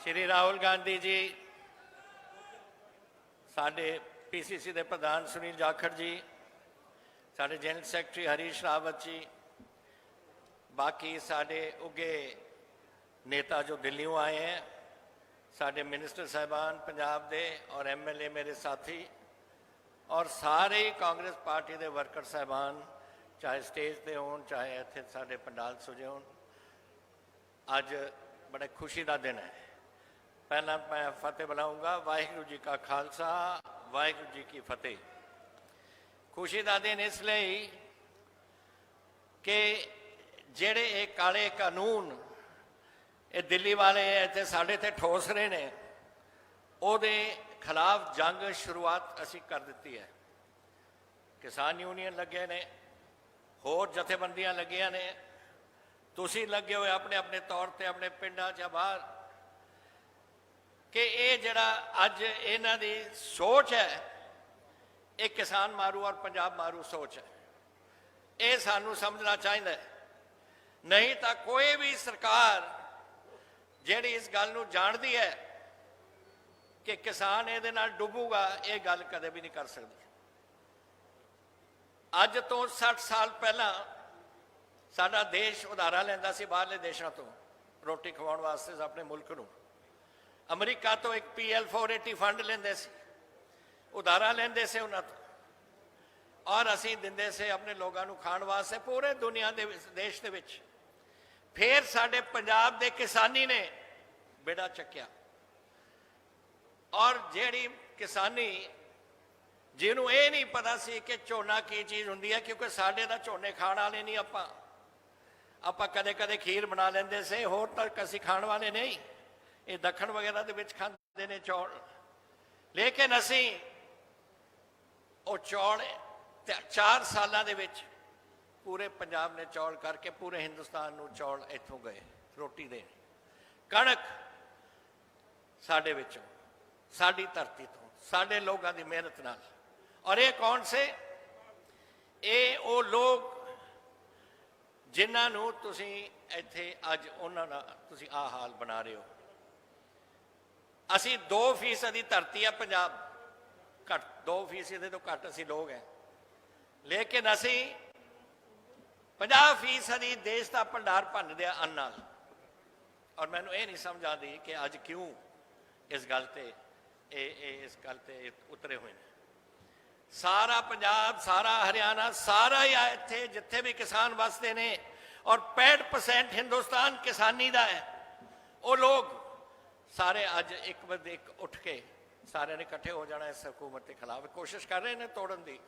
श्री राहुल गांधी जी, साडे PCC के प्रधान सुनील जाखड़ जी, साडे जनरल सैकटरी हरीश रावत जी, बाकी साडे उगे नेता जो दिल्लियों आए हैं, साडे मिनिस्टर साहबान पंजाब दे और MLA मेरे साथी और सारे ही कांग्रेस पार्टी के वर्कर साहबान, चाहे स्टेज पे होन चाहे इत्थे साडे पंडाल सुजे होन, अज बड़े खुशी का दिन है। पहला मैं फतेह बुलाऊंगा। वाहिगुरू जी का खालसा, वाहिगुरू जी की फतेह। खुशी का दिन इसलिए ਕਿ ਜਿਹੜੇ ਇਹ ਕਾਲੇ ਕਾਨੂੰਨ ਇਹ ਦਿੱਲੀ ਵਾਲੇ ਇੱਥੇ ਸਾਡੇ ਤੇ ਠੋਸ ਰਹੇ ਨੇ, ਉਹਦੇ ਖਿਲਾਫ ਜੰਗ ਸ਼ੁਰੂਆਤ ਅਸੀਂ ਕਰ ਦਿੱਤੀ ਹੈ। ਕਿਸਾਨ ਯੂਨੀਅਨ ਲੱਗੇ ਨੇ, ਹੋਰ ਜਥੇਬੰਦੀਆਂ ਲੱਗੀਆਂ ਨੇ, ਤੁਸੀਂ ਲੱਗੇ ਹੋਏ ਆਪਣੇ ਆਪਣੇ ਤੌਰ ਤੇ ਆਪਣੇ ਪਿੰਡਾਂ 'ਚ ਬਾਹਰ, ਕਿ ਇਹ ਜਿਹੜਾ ਅੱਜ ਇਹਨਾਂ ਦੀ ਸੋਚ ਹੈ ਇਹ ਕਿਸਾਨ ਮਾਰੂ ਔਰ ਪੰਜਾਬ ਮਾਰੂ ਸੋਚ ਹੈ। ਇਹ ਸਾਨੂੰ ਸਮਝਣਾ ਚਾਹੀਦਾ ਹੈ। ਨਹੀਂ ਤਾਂ ਕੋਈ ਵੀ ਸਰਕਾਰ ਜਿਹੜੀ ਇਸ ਗੱਲ ਨੂੰ ਜਾਣਦੀ ਹੈ ਕਿ ਕਿਸਾਨ ਇਹਦੇ ਨਾਲ ਡੁੱਬੂਗਾ, ਇਹ ਗੱਲ ਕਦੇ ਵੀ ਨਹੀਂ ਕਰ ਸਕਦੀ। ਅੱਜ ਤੋਂ 60 ਸਾਲ ਪਹਿਲਾਂ ਸਾਡਾ ਦੇਸ਼ ਉਧਾਰਾਂ ਲੈਂਦਾ ਸੀ ਬਾਹਰਲੇ ਦੇਸ਼ਾਂ ਤੋਂ ਰੋਟੀ ਖਵਾਉਣ ਵਾਸਤੇ ਆਪਣੇ ਮੁਲਕ ਨੂੰ। ਅਮਰੀਕਾ ਤੋਂ ਇੱਕ PL 480 ਫੰਡ ਲੈਂਦੇ ਸੀ, ਉਧਾਰਾਂ ਲੈਂਦੇ ਸੀ ਉਹਨਾਂ ਤੋਂ, ਔਰ ਅਸੀਂ ਦਿੰਦੇ ਸੀ ਆਪਣੇ ਲੋਕਾਂ ਨੂੰ ਖਾਣ ਵਾਸਤੇ ਪੂਰੇ ਦੁਨੀਆ ਦੇ ਦੇਸ਼ ਦੇ ਵਿੱਚ। ਫਿਰ ਸਾਡੇ ਪੰਜਾਬ ਦੇ ਕਿਸਾਨੀ ਨੇ ਬੇੜਾ ਚੱਕਿਆ, ਔਰ ਜਿਹੜੀ ਕਿਸਾਨੀ ਜਿਹਨੂੰ ਇਹ ਨਹੀਂ ਪਤਾ ਸੀ ਕਿ ਝੋਨਾ ਕੀ ਚੀਜ਼ ਹੁੰਦੀ ਹੈ, ਕਿਉਂਕਿ ਸਾਡੇ ਤਾਂ ਝੋਨੇ ਖਾਣ ਵਾਲੇ ਨਹੀਂ, ਆਪਾਂ ਕਦੇ ਕਦੇ ਖੀਰ ਬਣਾ ਲੈਂਦੇ ਸੀ, ਹੋਰ ਤੱਕ ਅਸੀਂ ਖਾਣ ਵਾਲੇ ਨਹੀਂ। ਇਹ ਦੱਖਣ ਵਗੈਰਾ ਦੇ ਵਿੱਚ ਖਾਂਦੇ ਨੇ ਚੌਲ, ਲੇਕਿਨ ਅਸੀਂ ਉਹ ਚੌਲ 4 ਸਾਲਾਂ ਦੇ ਵਿੱਚ ਪੂਰੇ ਪੰਜਾਬ ਨੇ ਚੌਲ ਕਰਕੇ ਪੂਰੇ ਹਿੰਦੁਸਤਾਨ ਨੂੰ ਚੌਲ ਇੱਥੋਂ ਗਏ ਰੋਟੀ ਦੇਣ। ਕਣਕ ਸਾਡੇ ਵਿੱਚੋਂ, ਸਾਡੀ ਧਰਤੀ ਤੋਂ, ਸਾਡੇ ਲੋਕਾਂ ਦੀ ਮਿਹਨਤ ਨਾਲ। ਔਰ ਇਹ ਕੌਣ ਸੇ? ਇਹ ਉਹ ਲੋਕ ਜਿਨ੍ਹਾਂ ਨੂੰ ਤੁਸੀਂ ਇੱਥੇ ਅੱਜ ਉਹਨਾਂ ਦਾ ਤੁਸੀਂ ਆਹ ਹਾਲ ਬਣਾ ਰਹੇ ਹੋ। ਅਸੀਂ 2% ਦੀ ਧਰਤੀ ਆ ਪੰਜਾਬ, ਘੱਟ 2% ਦੇ ਤੋਂ ਘੱਟ ਅਸੀਂ ਲੋਕ ਹੈ, ਲੇਕਿਨ ਅਸੀਂ 50% ਦੇਸ਼ ਦਾ ਭੰਡਾਰ ਭੰਨਦੇ ਆ ਅੰਨ ਨਾਲ। ਔਰ ਮੈਨੂੰ ਇਹ ਨਹੀਂ ਸਮਝ ਆਉਂਦੀ ਕਿ ਅੱਜ ਕਿਉਂ ਇਸ ਗੱਲ ਤੇ ਇਸ ਗੱਲ ਤੇ ਉਤਰੇ ਹੋਏ ਨੇ। ਸਾਰਾ ਪੰਜਾਬ, ਸਾਰਾ ਹਰਿਆਣਾ, ਸਾਰਾ ਹੀ ਇੱਥੇ ਜਿੱਥੇ ਵੀ ਕਿਸਾਨ ਵਸਦੇ ਨੇ, ਔਰ 65% ਹਿੰਦੁਸਤਾਨ ਕਿਸਾਨੀ ਦਾ ਹੈ। ਉਹ ਲੋਕ ਸਾਰੇ ਅੱਜ ਇੱਕ ਵਜੇ ਇੱਕ ਉੱਠ ਕੇ ਸਾਰਿਆਂ ਨੇ ਇਕੱਠੇ ਹੋ ਜਾਣਾ ਇਸ ਹਕੂਮਤ ਦੇ ਖਿਲਾਫ। ਕੋਸ਼ਿਸ਼ ਕਰ ਰਹੇ ਨੇ ਤੋੜਨ ਦੀ,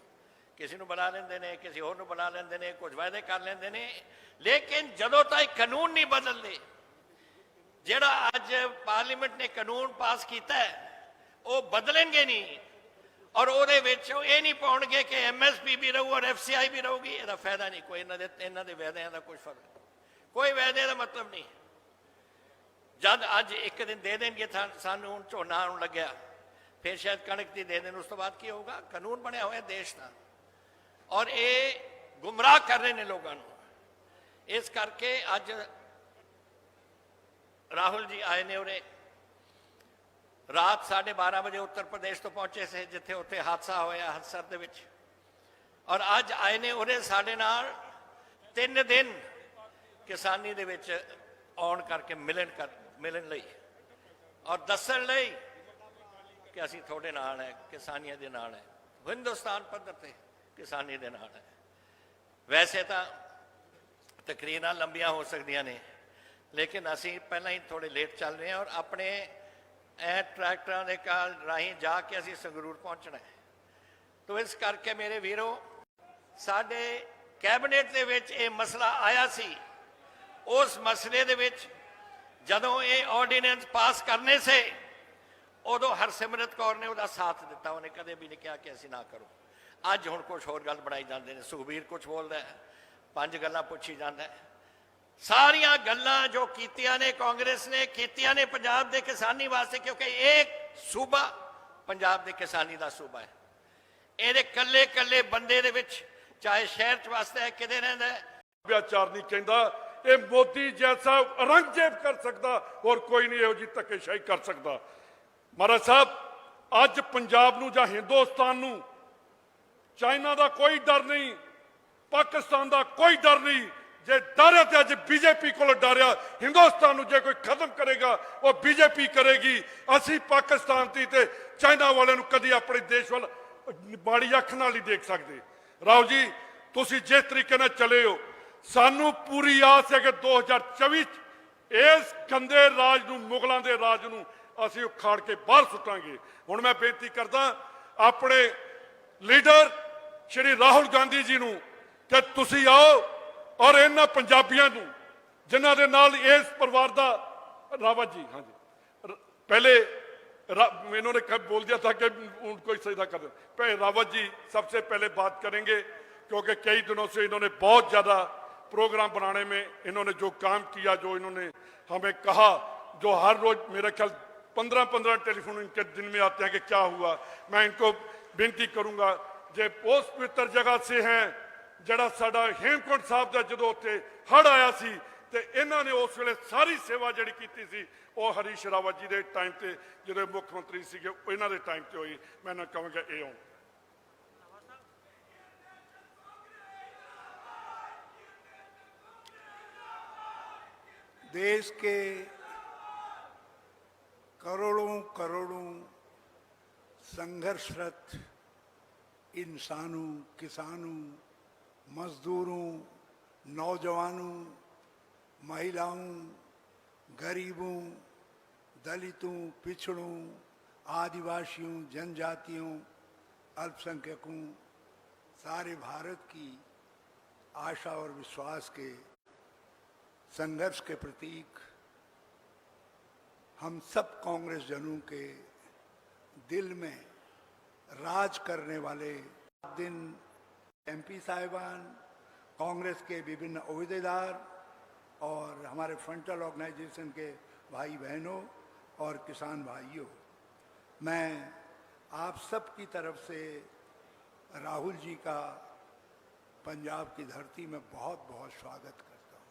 ਕਿਸੇ ਨੂੰ ਬੁਲਾ ਲੈਂਦੇ ਨੇ, ਕਿਸੇ ਹੋਰ ਨੂੰ ਬੁਲਾ ਲੈਂਦੇ ਨੇ, ਕੁਝ ਵਾਅਦੇ ਕਰ ਲੈਂਦੇ ਨੇ, ਲੇਕਿਨ ਜਦੋਂ ਤੱਕ ਕਾਨੂੰਨ ਨਹੀਂ ਬਦਲਦੇ, ਜਿਹੜਾ ਅੱਜ ਪਾਰਲੀਮੈਂਟ ਨੇ ਕਾਨੂੰਨ ਪਾਸ ਕੀਤਾ ਹੈ ਉਹ ਬਦਲਣਗੇ ਨਹੀਂ। ਔਰ ਉਹਦੇ ਵਿੱਚ ਇਹ ਨਹੀਂ ਪਾਉਣਗੇ ਕਿ MSP ਵੀ ਰਹੂ ਔਰ FCI ਵੀ ਰਹੂਗੀ। ਇਹਦਾ ਫਾਇਦਾ ਨਹੀਂ ਕੋਈ, ਇਹਨਾਂ ਦੇ ਵਾਅਦਿਆਂ ਦਾ ਕੋਈ ਫਰਕ ਨਹੀਂ, ਕੋਈ ਵਾਅਦੇ ਦਾ ਮਤਲਬ ਨਹੀਂ। ਜਦ ਅੱਜ ਇੱਕ ਦਿਨ ਦੇ ਦੇਣਗੇ ਸਾਨੂੰ, ਹੁਣ ਝੋਨਾ ਆਉਣ ਲੱਗਿਆ, ਫਿਰ ਸ਼ਾਇਦ ਕਣਕ ਦੀ ਦੇ ਦੇਣ, ਉਸ ਤੋਂ ਬਾਅਦ ਕੀ ਹੋਊਗਾ? ਕਾਨੂੰਨ ਬਣਿਆ ਹੋਇਆ ਦੇਸ਼ ਦਾ, ਔਰ ਇਹ ਗੁੰਮਰਾਹ ਕਰ ਰਹੇ ਨੇ ਲੋਕਾਂ ਨੂੰ। ਇਸ ਕਰਕੇ ਅੱਜ ਰਾਹੁਲ ਜੀ ਆਏ ਨੇ ਉਰੇ, ਰਾਤ 12:30 ਵਜੇ ਉੱਤਰ ਪ੍ਰਦੇਸ਼ ਤੋਂ ਪਹੁੰਚੇ ਸੀ, ਜਿੱਥੇ ਉੱਥੇ ਹਾਦਸਾ ਹੋਇਆ ਹਦਸਰ ਦੇ ਵਿੱਚ, ਔਰ ਅੱਜ ਆਏ ਨੇ ਉਰੇ ਸਾਡੇ ਨਾਲ 3 ਦਿਨ ਕਿਸਾਨੀ ਦੇ ਵਿੱਚ ਆਉਣ ਕਰਕੇ ਮਿਲਣ ਲਈ ਔਰ ਦੱਸਣ ਲਈ ਕਿ ਅਸੀਂ ਤੁਹਾਡੇ ਨਾਲ ਹੈ, ਕਿਸਾਨੀਆਂ ਦੇ ਨਾਲ ਹੈ, ਹਿੰਦੁਸਤਾਨ ਪੱਧਰ ਤੇ ਕਿਸਾਨੀ ਦੇ ਨਾਲ ਹੈ। ਵੈਸੇ ਤਾਂ ਤਕਰੀਰਾਂ ਲੰਬੀਆਂ ਹੋ ਸਕਦੀਆਂ ਨੇ, ਲੇਕਿਨ ਅਸੀਂ ਪਹਿਲਾਂ ਹੀ ਥੋੜੇ ਲੇਟ ਚੱਲ ਰਹੇ ਹਾਂ, ਔਰ ਆਪਣੇ ਟਰੈਕਟਰਾਂ ਦੇ ਕਾਲ ਰਾਹੀਂ ਜਾ ਕੇ ਅਸੀਂ ਸੰਗਰੂਰ ਪਹੁੰਚਣਾ ਹੈ। ਤੋ ਇਸ ਕਰਕੇ ਮੇਰੇ ਵੀਰੋ, ਸਾਡੇ ਕੈਬਨਿਟ ਦੇ ਵਿੱਚ ਇਹ ਮਸਲਾ ਆਇਆ ਸੀ। ਉਸ ਮਸਲੇ ਦੇ ਵਿੱਚ ਜਦੋਂ ਇਹ ਆਰਡੀਨੈਂਸ ਪਾਸ ਕਰਨੇ ਸੇ, ਉਦੋਂ ਹਰਸਿਮਰਤ ਕੌਰ ਨੇ ਉਹਦਾ ਸਾਥ ਦਿੱਤਾ। ਉਹਨੇ ਕਦੇ ਵੀ ਨਹੀਂ ਕਿਹਾ ਕਿ ਅਸੀਂ ਨਾ ਕਰੋ। ਅੱਜ ਹੁਣ ਕੁਝ ਹੋਰ ਗੱਲ ਬਣਾਈ ਜਾਂਦੇ ਨੇ, ਸੁਖਬੀਰ ਕੁਝ ਬੋਲਦਾ ਹੈ, 5 ਗੱਲਾਂ ਪੁੱਛੀ ਜਾਂਦਾ ਹੈ। ਸਾਰੀਆਂ ਗੱਲਾਂ ਜੋ ਕੀਤੀਆਂ ਨੇ ਕਾਂਗਰਸ ਨੇ ਕੀਤੀਆਂ ਨੇ ਪੰਜਾਬ ਦੇ ਕਿਸਾਨੀ ਵਾਸਤੇ, ਕਿਉਂਕਿ ਇੱਕ ਸੂਬਾ ਪੰਜਾਬ ਦੇ ਕਿਸਾਨੀ ਦਾ ਸੂਬਾ ਹੈ। ਇਹਦੇ ਕੱਲੇ ਕੱਲੇ ਬੰਦੇ ਦੇ ਵਿੱਚ, ਚਾਹੇ ਸ਼ਹਿਰ 'ਚ ਵਸਦਾ ਹੈ, ਕਿਤੇ ਰਹਿੰਦਾ ਹੈ, ਸੱਭਿਆਚਾਰ ਨਹੀਂ ਕਹਿੰਦਾ। ਇਹ ਮੋਦੀ ਜੈਸਾ ਔਰੰਗਜ਼ੇਬ ਕਰ ਸਕਦਾ, ਹੋਰ ਕੋਈ ਨਹੀਂ ਇਹੋ ਜਿਹੀ ਧੱਕੇਸ਼ਾਹੀ ਕਰ ਸਕਦਾ। ਮਹਾਰਾਜ ਸਾਹਿਬ, ਅੱਜ ਪੰਜਾਬ ਨੂੰ ਜਾਂ ਹਿੰਦੁਸਤਾਨ ਨੂੰ ਚਾਈਨਾ ਦਾ ਕੋਈ ਡਰ ਨਹੀਂ, ਪਾਕਿਸਤਾਨ ਦਾ ਕੋਈ ਡਰ ਨਹੀਂ। ਜੇ ਡਰ ਹੈ ਤੇ ਅੱਜ BJP ਕੋਲ ਡਰਿਆ। ਹਿੰਦੁਸਤਾਨ ਨੂੰ ਜੇ ਕੋਈ ਖਤਮ ਕਰੇਗਾ ਉਹ BJP ਕਰੇਗੀ। ਅਸੀਂ ਪਾਕਿਸਤਾਨ ਦੀ ਤੇ ਚਾਈਨਾ ਵਾਲਿਆਂ ਨੂੰ ਕਦੀ ਆਪਣੇ ਦੇਸ਼ ਵੱਲ ਮਾੜੀ ਅੱਖ ਨਾਲ ਨਹੀਂ ਦੇਖ ਸਕਦੇ। ਰਾਹੁਲ ਜੀ, ਤੁਸੀਂ ਜਿਸ ਤਰੀਕੇ ਨਾਲ ਚਲੇ ਹੋ, ਸਾਨੂੰ ਪੂਰੀ ਆਸ ਹੈ ਕਿ 2024 ਇਸ ਗੰਦੇ ਰਾਜ ਨੂੰ, ਮੁਗਲਾਂ ਦੇ ਰਾਜ ਨੂੰ ਅਸੀਂ ਉਖਾੜ ਕੇ ਬਾਹਰ ਸੁੱਟਾਂਗੇ। ਹੁਣ ਮੈਂ ਬੇਨਤੀ ਕਰਦਾ ਆਪਣੇ ਲੀਡਰ ਸ਼੍ਰੀ ਰਾਹੁਲ ਗਾਂਧੀ ਜੀ ਨੂੰ ਕਿ ਤੁਸੀਂ ਆਓ ਔਰ ਇਹਨਾਂ ਪੰਜਾਬੀਆਂ ਨੂੰ ਜਿਨ੍ਹਾਂ ਦੇ ਨਾਲ ਇਸ ਪਰਿਵਾਰ ਦਾ रावत जी, हाँ जी, पहले इन्होंने कब बोल दिया था कि उनको सजदा कर दो। पहले रावत जी सबसे पहले बात करेंगे, क्योंकि कई दिनों से इन्होंने बहुत ज़्यादा प्रोग्राम बनाने में इन्होंने जो काम किया, जो इन्होंने हमें कहा, जो हर रोज मेरा ख्याल 15-15 टेलीफोन इनके दिन में आते हैं कि क्या हुआ। मैं इनको बेनती करूँगा, जे उस पवित्र जगह से हैं जड़ा साडा हेमकुंड साहब का जो उत्थे हड़ आया सी, ਤੇ ਇਹਨਾਂ ਨੇ ਉਸ ਵੇਲੇ ਸਾਰੀ ਸੇਵਾ ਜਿਹੜੀ ਕੀਤੀ ਸੀ ਉਹ ਹਰੀਸ਼ ਰਾਵਤ ਜੀ ਦੇ ਟਾਈਮ ਤੇ ਜਦੋਂ ਮੁੱਖ ਮੰਤਰੀ ਸੀਗੇ ਇਹਨਾਂ ਦੇ ਟਾਈਮ ਤੇ ਹੋਈ। ਮੈਂ ਨਾ ਕਹਾਂਗਾ ਇਹ ਆਉਣ। देश के करोड़ों करोड़ों संघर्षरत इंसानों, किसानों, मजदूरों, नौजवानों, महिलाओं, गरीबों, दलितों, पिछड़ों, आदिवासियों, जनजातियों, अल्पसंख्यकों, सारे भारत की आशा और विश्वास के संघर्ष के प्रतीक हम सब कांग्रेस जनों के दिल में राज करने वाले दिन एमपी साहिबान, कांग्रेस के विभिन्न ओहदेदार और हमारे फ्रंटल ऑर्गेनाइजेशन के भाई बहनों और किसान भाइयों, मैं आप सब की तरफ से राहुल जी का पंजाब की धरती में बहुत बहुत स्वागत करता हूँ।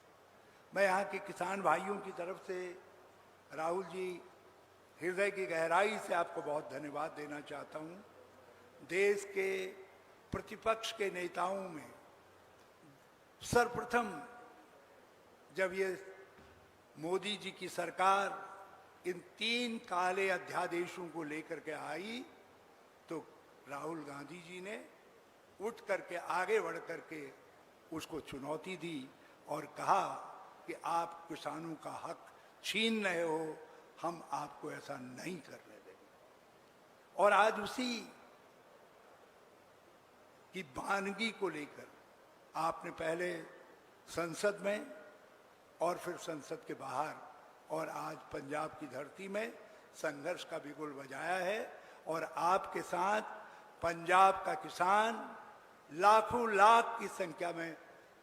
मैं यहाँ के किसान भाइयों की तरफ से राहुल जी हृदय की गहराई से आपको बहुत धन्यवाद देना चाहता हूँ। देश के प्रतिपक्ष के नेताओं में सर्वप्रथम जब ये मोदी जी की सरकार इन 3 काले अध्यादेशों को लेकर के आई तो राहुल गांधी जी ने उठ करके आगे बढ़ करके उसको चुनौती दी और कहा कि आप किसानों का हक छीन रहे हो, हम आपको ऐसा नहीं करने देंगे। और आज उसी की वानगी को लेकर आपने पहले संसद में और फिर संसद के बाहर और आज पंजाब की धरती में संघर्ष का बिगुल बजाया है। और आपके साथ पंजाब का किसान लाखों लाख की संख्या में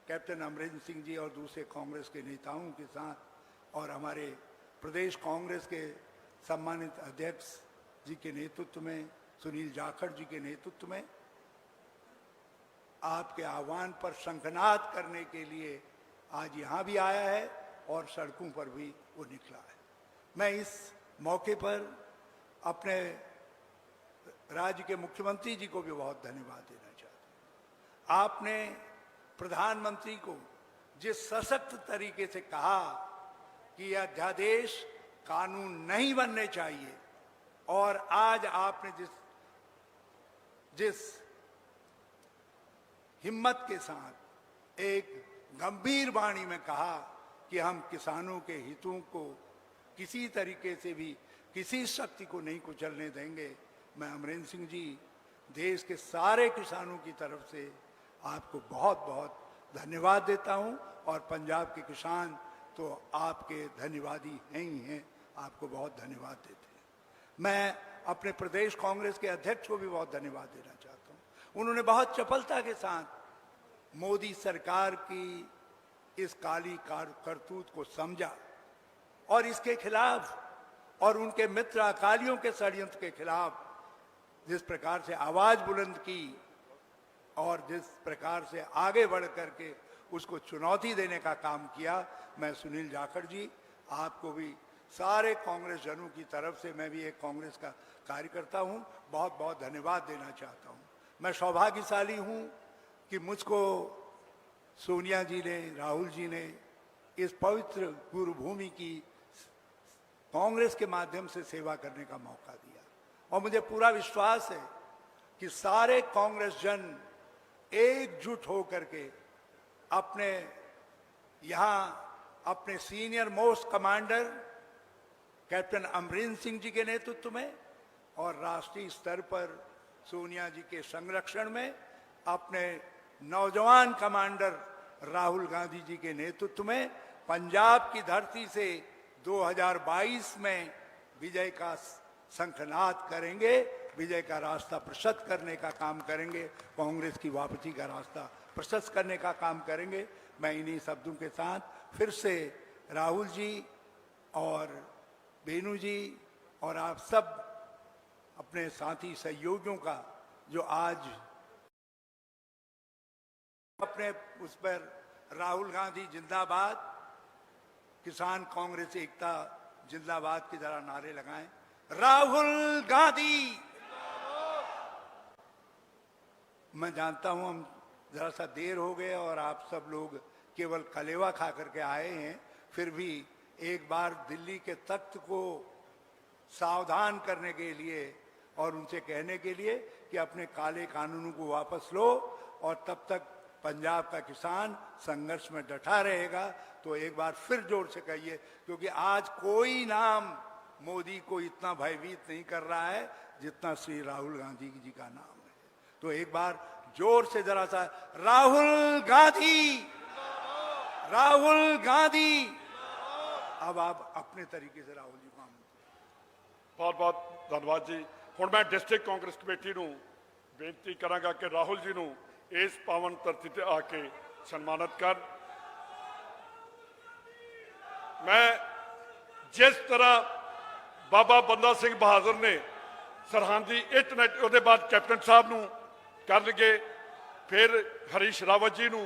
कैप्टन अमरिंदर सिंह जी और दूसरे कांग्रेस के नेताओं के साथ और हमारे प्रदेश कांग्रेस के सम्मानित अध्यक्ष जी के नेतृत्व में, सुनील जाखड़ जी के नेतृत्व में आपके आह्वान पर शंखनाद करने के लिए आज यहाँ भी आया है और सड़कों पर भी वो निकला है। मैं इस मौके पर अपने राज्य के मुख्यमंत्री जी को भी बहुत धन्यवाद देना चाहता हूँ। आपने प्रधानमंत्री को जिस सशक्त तरीके से कहा कि यह अध्यादेश कानून नहीं बनने चाहिए और आज आपने जिस हिम्मत के साथ एक गंभीर वाणी में कहा कि हम किसानों के हितों को किसी तरीके से भी किसी शक्ति को नहीं कुचलने देंगे, मैं अमरिंदर सिंह जी देश के सारे किसानों की तरफ से आपको बहुत बहुत धन्यवाद देता हूं। और पंजाब के किसान तो आपके धन्यवादी हैं ही हैं, आपको बहुत धन्यवाद देते हैं। मैं अपने प्रदेश कांग्रेस के अध्यक्ष को भी बहुत धन्यवाद देना चाहता हूं। उन्होंने बहुत चपलता के साथ मोदी सरकार की इस काली करतूत को समझा और इसके खिलाफ और उनके मित्र अकालियों के षड्यंत्र के खिलाफ जिस प्रकार से आवाज बुलंद की और जिस प्रकार से आगे बढ़ करके उसको चुनौती देने का काम किया, मैं सुनील जाखड़ जी आपको भी सारे कांग्रेस जनों की तरफ से, मैं भी एक कांग्रेस का कार्यकर्ता हूं, बहुत बहुत धन्यवाद देना चाहता हूं। मैं सौभाग्यशाली हूं कि मुझको सोनिया जी ने, राहुल जी ने इस पवित्र गुरुभूमि की कांग्रेस के माध्यम से सेवा करने का मौका दिया और मुझे पूरा विश्वास है कि सारे कांग्रेस जन एकजुट होकर के अपने यहाँ अपने senior most commander captain Amarinder Singh ji के नेतृत्व में और राष्ट्रीय स्तर पर सोनिया जी के संरक्षण में अपने नौजवान कमांडर राहुल गांधी जी के नेतृत्व में पंजाब की धरती से 2022 में विजय का शंखनाद करेंगे, विजय का रास्ता प्रशस्त करने का काम करेंगे, कांग्रेस की वापसी का रास्ता प्रशस्त करने का काम करेंगे। मैं इन्हीं शब्दों के साथ फिर से राहुल जी और बेनू जी और आप सब अपने साथी सहयोगियों का जो आज अपने उस पर राहुल गांधी जिंदाबाद, किसान कांग्रेस एकता जिंदाबाद की तरह नारे लगाएं। राहुल गांधी, मैं जानता हूं हम जरा सा देर हो गए और आप सब लोग केवल कलेवा खा करके आए हैं, फिर भी एक बार दिल्ली के तख्त को सावधान करने के लिए और उनसे कहने के लिए कि अपने काले कानूनों को वापस लो और तब तक पंजाब का किसान संघर्ष में डटा रहेगा। तो एक बार फिर जोर से कहिए, क्योंकि आज कोई नाम मोदी को इतना भयभीत नहीं कर रहा है जितना श्री राहुल गांधी जी का नाम है। तो एक बार जोर से जरा सा राहुल गांधी, राहुल गांधी। अब आप अपने तरीके से राहुल जी को बहुत बहुत धन्यवाद जी। ਹੁਣ मैं डिस्ट्रिक्ट कांग्रेस कमेटी ਨੂੰ ਬੇਨਤੀ ਕਰਾਂਗਾ ਕਿ ਰਾਹੁਲ ਜੀ ਨੂੰ ਇਸ ਪਾਵਨ ਧਰਤੀ ਤੇ ਆ ਕੇ ਸਨਮਾਨਿਤ ਕਰ। मैं जिस तरह बाबा बंदा सिंह बहादुर ने सरहदी इंटरनेट ਉਹਦੇ बाद कैप्टन साहब ਨੂੰ करनगे, फिर हरीश रावत जी ਨੂੰ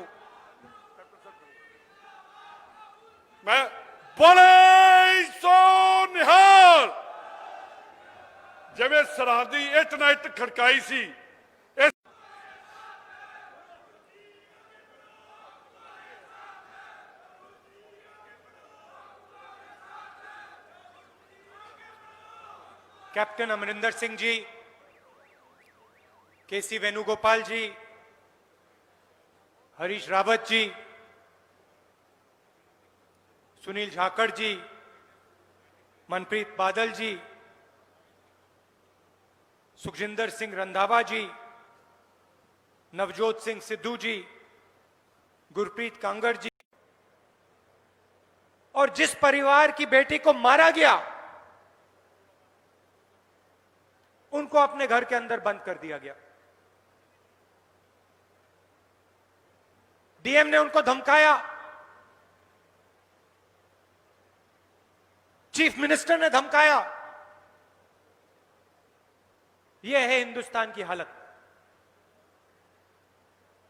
मैं बोले सो निहाल जिवें सरहदी इंटरनेट खड़काई सी कैप्टन अमरिंदर सिंह जी, केसी वेणुगोपाल जी, हरीश रावत जी, सुनील झाकड़ जी, मनप्रीत बादल जी, सुखजिंदर सिंह रंधावा जी, नवजोत सिंह सिद्धू जी, गुरप्रीत कांगड़ जी, और जिस परिवार की बेटी को मारा गया उनको अपने घर के अंदर बंद कर दिया गया। डीएम ने उनको धमकाया, चीफ मिनिस्टर ने धमकाया। यह है हिंदुस्तान की हालत।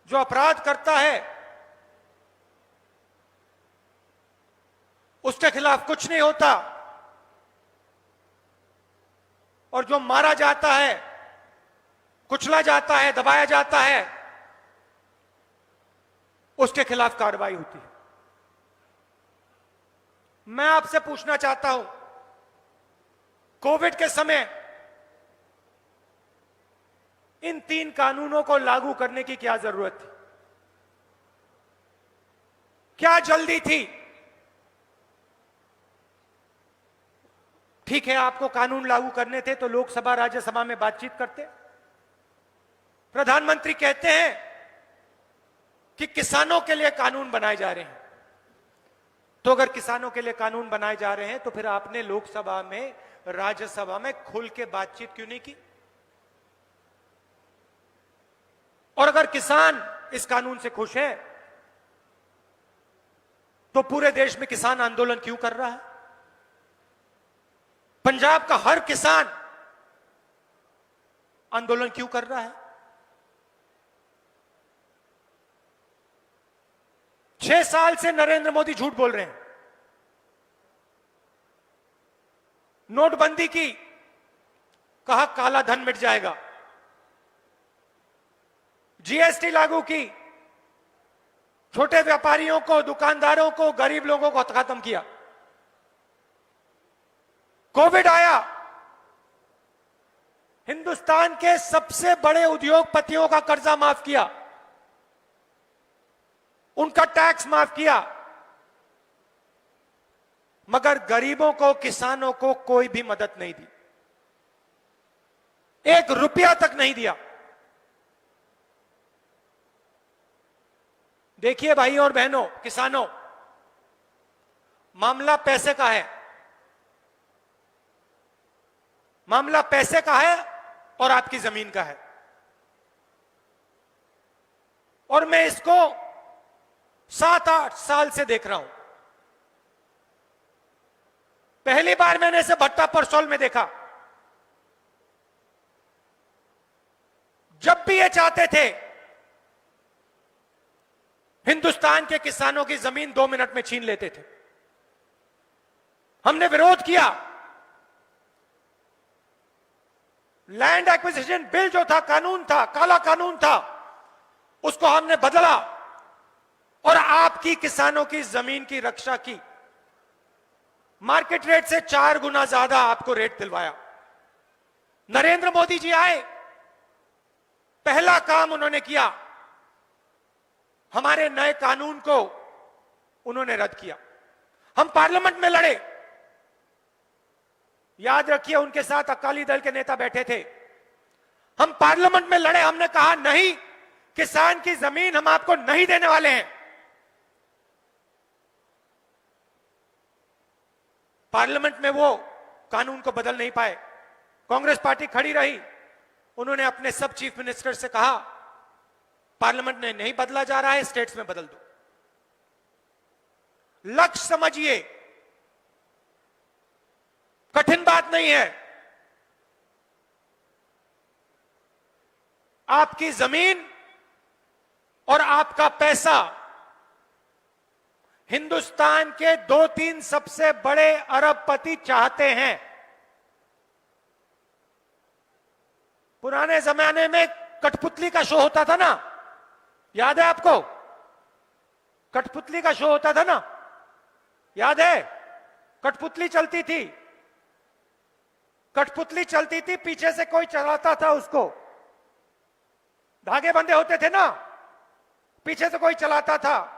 जो अपराध करता है उसके खिलाफ कुछ नहीं होता, और जो मारा जाता है, कुचला जाता है, दबाया जाता है, उसके खिलाफ कार्रवाई होती है। मैं आपसे पूछना चाहता हूं, कोविड के समय इन 3 कानूनों को लागू करने की क्या जरूरत थी? क्या जल्दी थी? ठीक है, आपको कानून लागू करने थे तो लोकसभा राज्यसभा में बातचीत करते। प्रधानमंत्री कहते हैं कि किसानों के लिए कानून बनाए जा रहे हैं, तो अगर किसानों के लिए कानून बनाए जा रहे हैं तो फिर आपने लोकसभा में, राज्यसभा में खुल के बातचीत क्यों नहीं की? और अगर किसान इस कानून से खुश है तो पूरे देश में किसान आंदोलन क्यों कर रहा है? पंजाब का हर किसान आंदोलन क्यों कर रहा है? 6 साल से नरेंद्र मोदी झूठ बोल रहे हैं। नोटबंदी की, कहा काला धन मिट जाएगा। जीएसटी लागू की, छोटे व्यापारियों को, दुकानदारों को, गरीब लोगों को खत्म किया। कोविड आया, हिंदुस्तान के सबसे बड़े उद्योगपतियों का कर्जा माफ किया, उनका टैक्स माफ किया, मगर गरीबों को, किसानों को कोई भी मदद नहीं दी। 1 रुपया तक नहीं दिया। देखिए भाइयों और बहनों, किसानों, मामला पैसे का है, मामला पैसे का है और आपकी जमीन का है। और मैं इसको 7-8 साल से देख रहा हूं। पहली बार मैंने इसे भट्टा परसौल में देखा। जब भी ये चाहते थे हिंदुस्तान के किसानों की जमीन 2 मिनट में छीन लेते थे। हमने विरोध किया। लैंड एक्विजिशन बिल जो था, कानून था, काला कानून था, उसको हमने बदला और आपकी किसानों की जमीन की रक्षा की। मार्केट रेट से 4 गुना ज्यादा आपको रेट दिलवाया। नरेंद्र मोदी जी आए, पहला काम उन्होंने किया, हमारे नए कानून को उन्होंने रद्द किया। हम पार्लियामेंट में लड़े। याद रखिए, उनके साथ अकाली दल के नेता बैठे थे। हम पार्लियामेंट में लड़े। हमने कहा नहीं, किसान की जमीन हम आपको नहीं देने वाले हैं। पार्लियामेंट में वो कानून को बदल नहीं पाए। कांग्रेस पार्टी खड़ी रही। उन्होंने अपने सब चीफ मिनिस्टर से कहा, पार्लियामेंट में नहीं बदला जा रहा है, स्टेट्स में बदल दो। लक्ष्य समझिए, कठिन बात नहीं है। आपकी जमीन और आपका पैसा हिंदुस्तान के 2-3 सबसे बड़े अरबपति चाहते हैं। पुराने जमाने में कठपुतली का शो होता था ना, याद है आपको? कठपुतली का शो होता था ना, याद है? कठपुतली चलती थी, कठपुतली चलती थी, पीछे से कोई चलाता था उसको। धागे बंधे होते थे ना, पीछे से कोई चलाता था।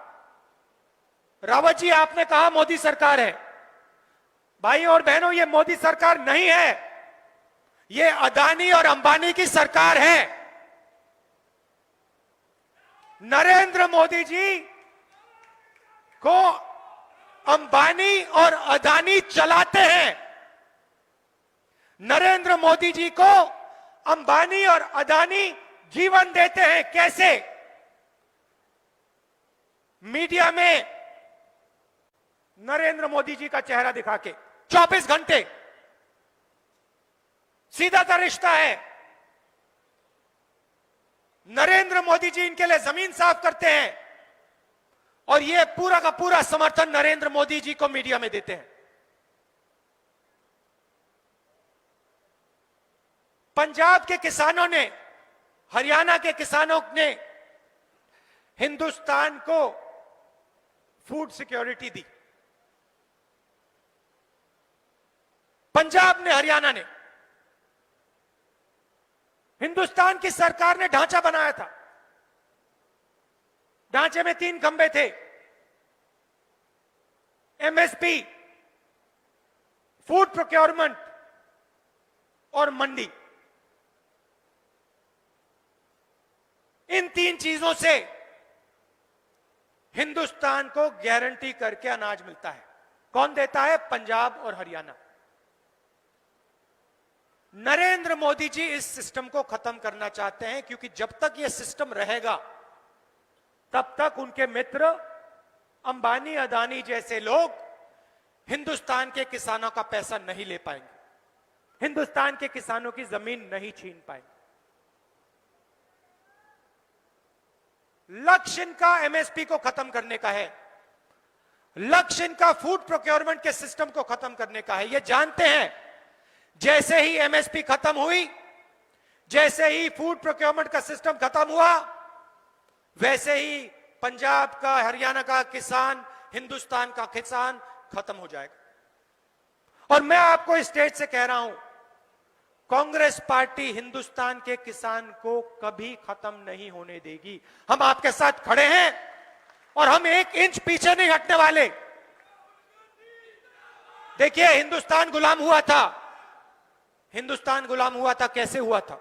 रावत जी, आपने कहा मोदी सरकार है। भाइयों और बहनों, ये मोदी सरकार नहीं है, ये अदानी और अंबानी की सरकार है। नरेंद्र मोदी जी को अंबानी और अदानी चलाते हैं। नरेंद्र मोदी जी को अंबानी और अदानी जीवन देते हैं। कैसे? मीडिया में नरेंद्र मोदी जी का चेहरा दिखा के 24 घंटे, सीधा सा रिश्ता है। नरेंद्र मोदी जी इनके लिए जमीन साफ करते हैं और ये पूरा का पूरा समर्थन नरेंद्र मोदी जी को मीडिया में देते हैं। पंजाब के किसानों ने, हरियाणा के किसानों ने हिंदुस्तान को फूड सिक्योरिटी दी। पंजाब ने, हरियाणा ने, हिंदुस्तान की सरकार ने ढांचा बनाया था। ढांचे में 3 खंबे थे, एमएसपी, फूड प्रोक्योरमेंट और मंडी। इन 3 चीजों से हिंदुस्तान को गारंटी करके अनाज मिलता है। कौन देता है? पंजाब और हरियाणा। नरेंद्र मोदी जी इस सिस्टम को खत्म करना चाहते हैं, क्योंकि जब तक यह सिस्टम रहेगा तब तक उनके मित्र अंबानी, अदानी जैसे लोग हिंदुस्तान के किसानों का पैसा नहीं ले पाएंगे, हिंदुस्तान के किसानों की जमीन नहीं छीन पाएंगे। लक्ष्य इनका एमएसपी को खत्म करने का है, लक्ष्य इनका फूड प्रोक्योरमेंट के सिस्टम को खत्म करने का है। ये जानते हैं जैसे ही एमएसपी खत्म हुई, जैसे ही फूड प्रोक्योरमेंट का सिस्टम खत्म हुआ, वैसे ही पंजाब का, हरियाणा का किसान, हिंदुस्तान का किसान खत्म हो जाएगा। और मैं आपको इस स्टेज से कह रहा हूं, कांग्रेस पार्टी हिंदुस्तान के किसान को कभी खत्म नहीं होने देगी। हम आपके साथ खड़े हैं और हम 1 इंच पीछे नहीं हटने वाले। देखिए, हिंदुस्तान गुलाम हुआ था। हिंदुस्तान गुलाम हुआ था, कैसे हुआ था?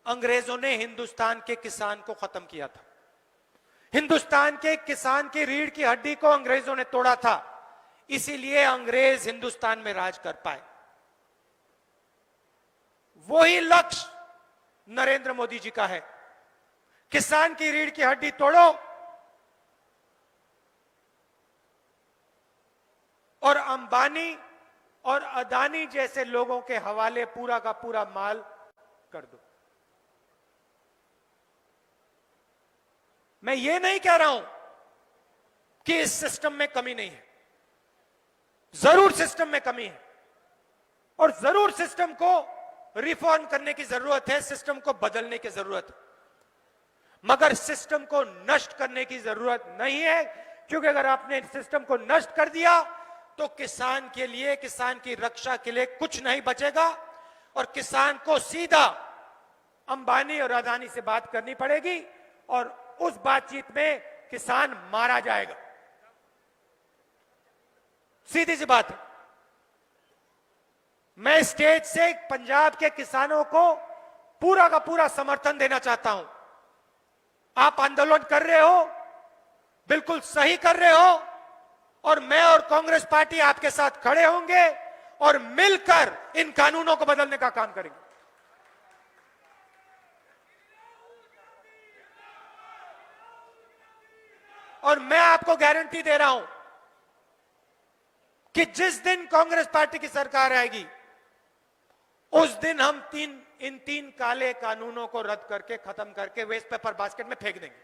अंग्रेजों ने हिंदुस्तान के किसान को खत्म किया था। हिंदुस्तान के किसान की रीढ़ की हड्डी को अंग्रेजों ने तोड़ा था, इसीलिए अंग्रेज हिंदुस्तान में राज कर पाए। वही लक्ष्य नरेंद्र मोदी जी का है। किसान की रीढ़ की हड्डी तोड़ो और अंबानी और अदानी जैसे लोगों के हवाले पूरा का पूरा माल कर दो। मैं ये नहीं कह रहा हूं कि इस सिस्टम में कमी नहीं है, जरूर सिस्टम में कमी है और जरूर सिस्टम को रिफॉर्म करने की जरूरत है, सिस्टम को बदलने की जरूरत है, मगर सिस्टम को नष्ट करने की जरूरत नहीं है, क्योंकि अगर आपने सिस्टम को नष्ट कर दिया तो किसान के लिए, किसान की रक्षा के लिए कुछ नहीं बचेगा और किसान को सीधा अंबानी और अदानी से बात करनी पड़ेगी और उस बातचीत में किसान मारा जाएगा। सीधी सी बात है। मैं स्टेज से पंजाब के किसानों को पूरा का पूरा समर्थन देना चाहता हूं। आप आंदोलन कर रहे हो, बिल्कुल सही कर रहे हो और मैं और कांग्रेस पार्टी आपके साथ खड़े होंगे और मिलकर इन कानूनों को बदलने का काम करेंगे। और मैं आपको गारंटी दे रहा हूं कि जिस दिन कांग्रेस पार्टी की सरकार आएगी उस दिन हम इन तीन काले कानूनों को रद्द करके, खत्म करके वेस्ट पेपर बास्केट में फेंक देंगे।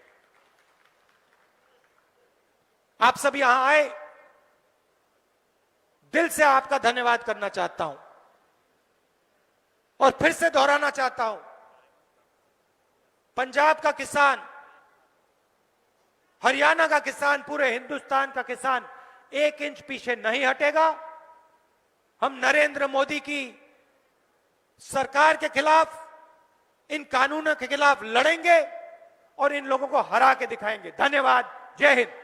आप सब यहां आए, दिल से आपका धन्यवाद करना चाहता हूं और फिर से दोहराना चाहता हूं, पंजाब का किसान, हरियाणा का किसान, पूरे हिंदुस्तान का किसान 1 इंच पीछे नहीं हटेगा। हम नरेंद्र मोदी की सरकार के खिलाफ, इन कानूनों के खिलाफ लड़ेंगे और इन लोगों को हरा के दिखाएंगे। धन्यवाद। जय हिंद।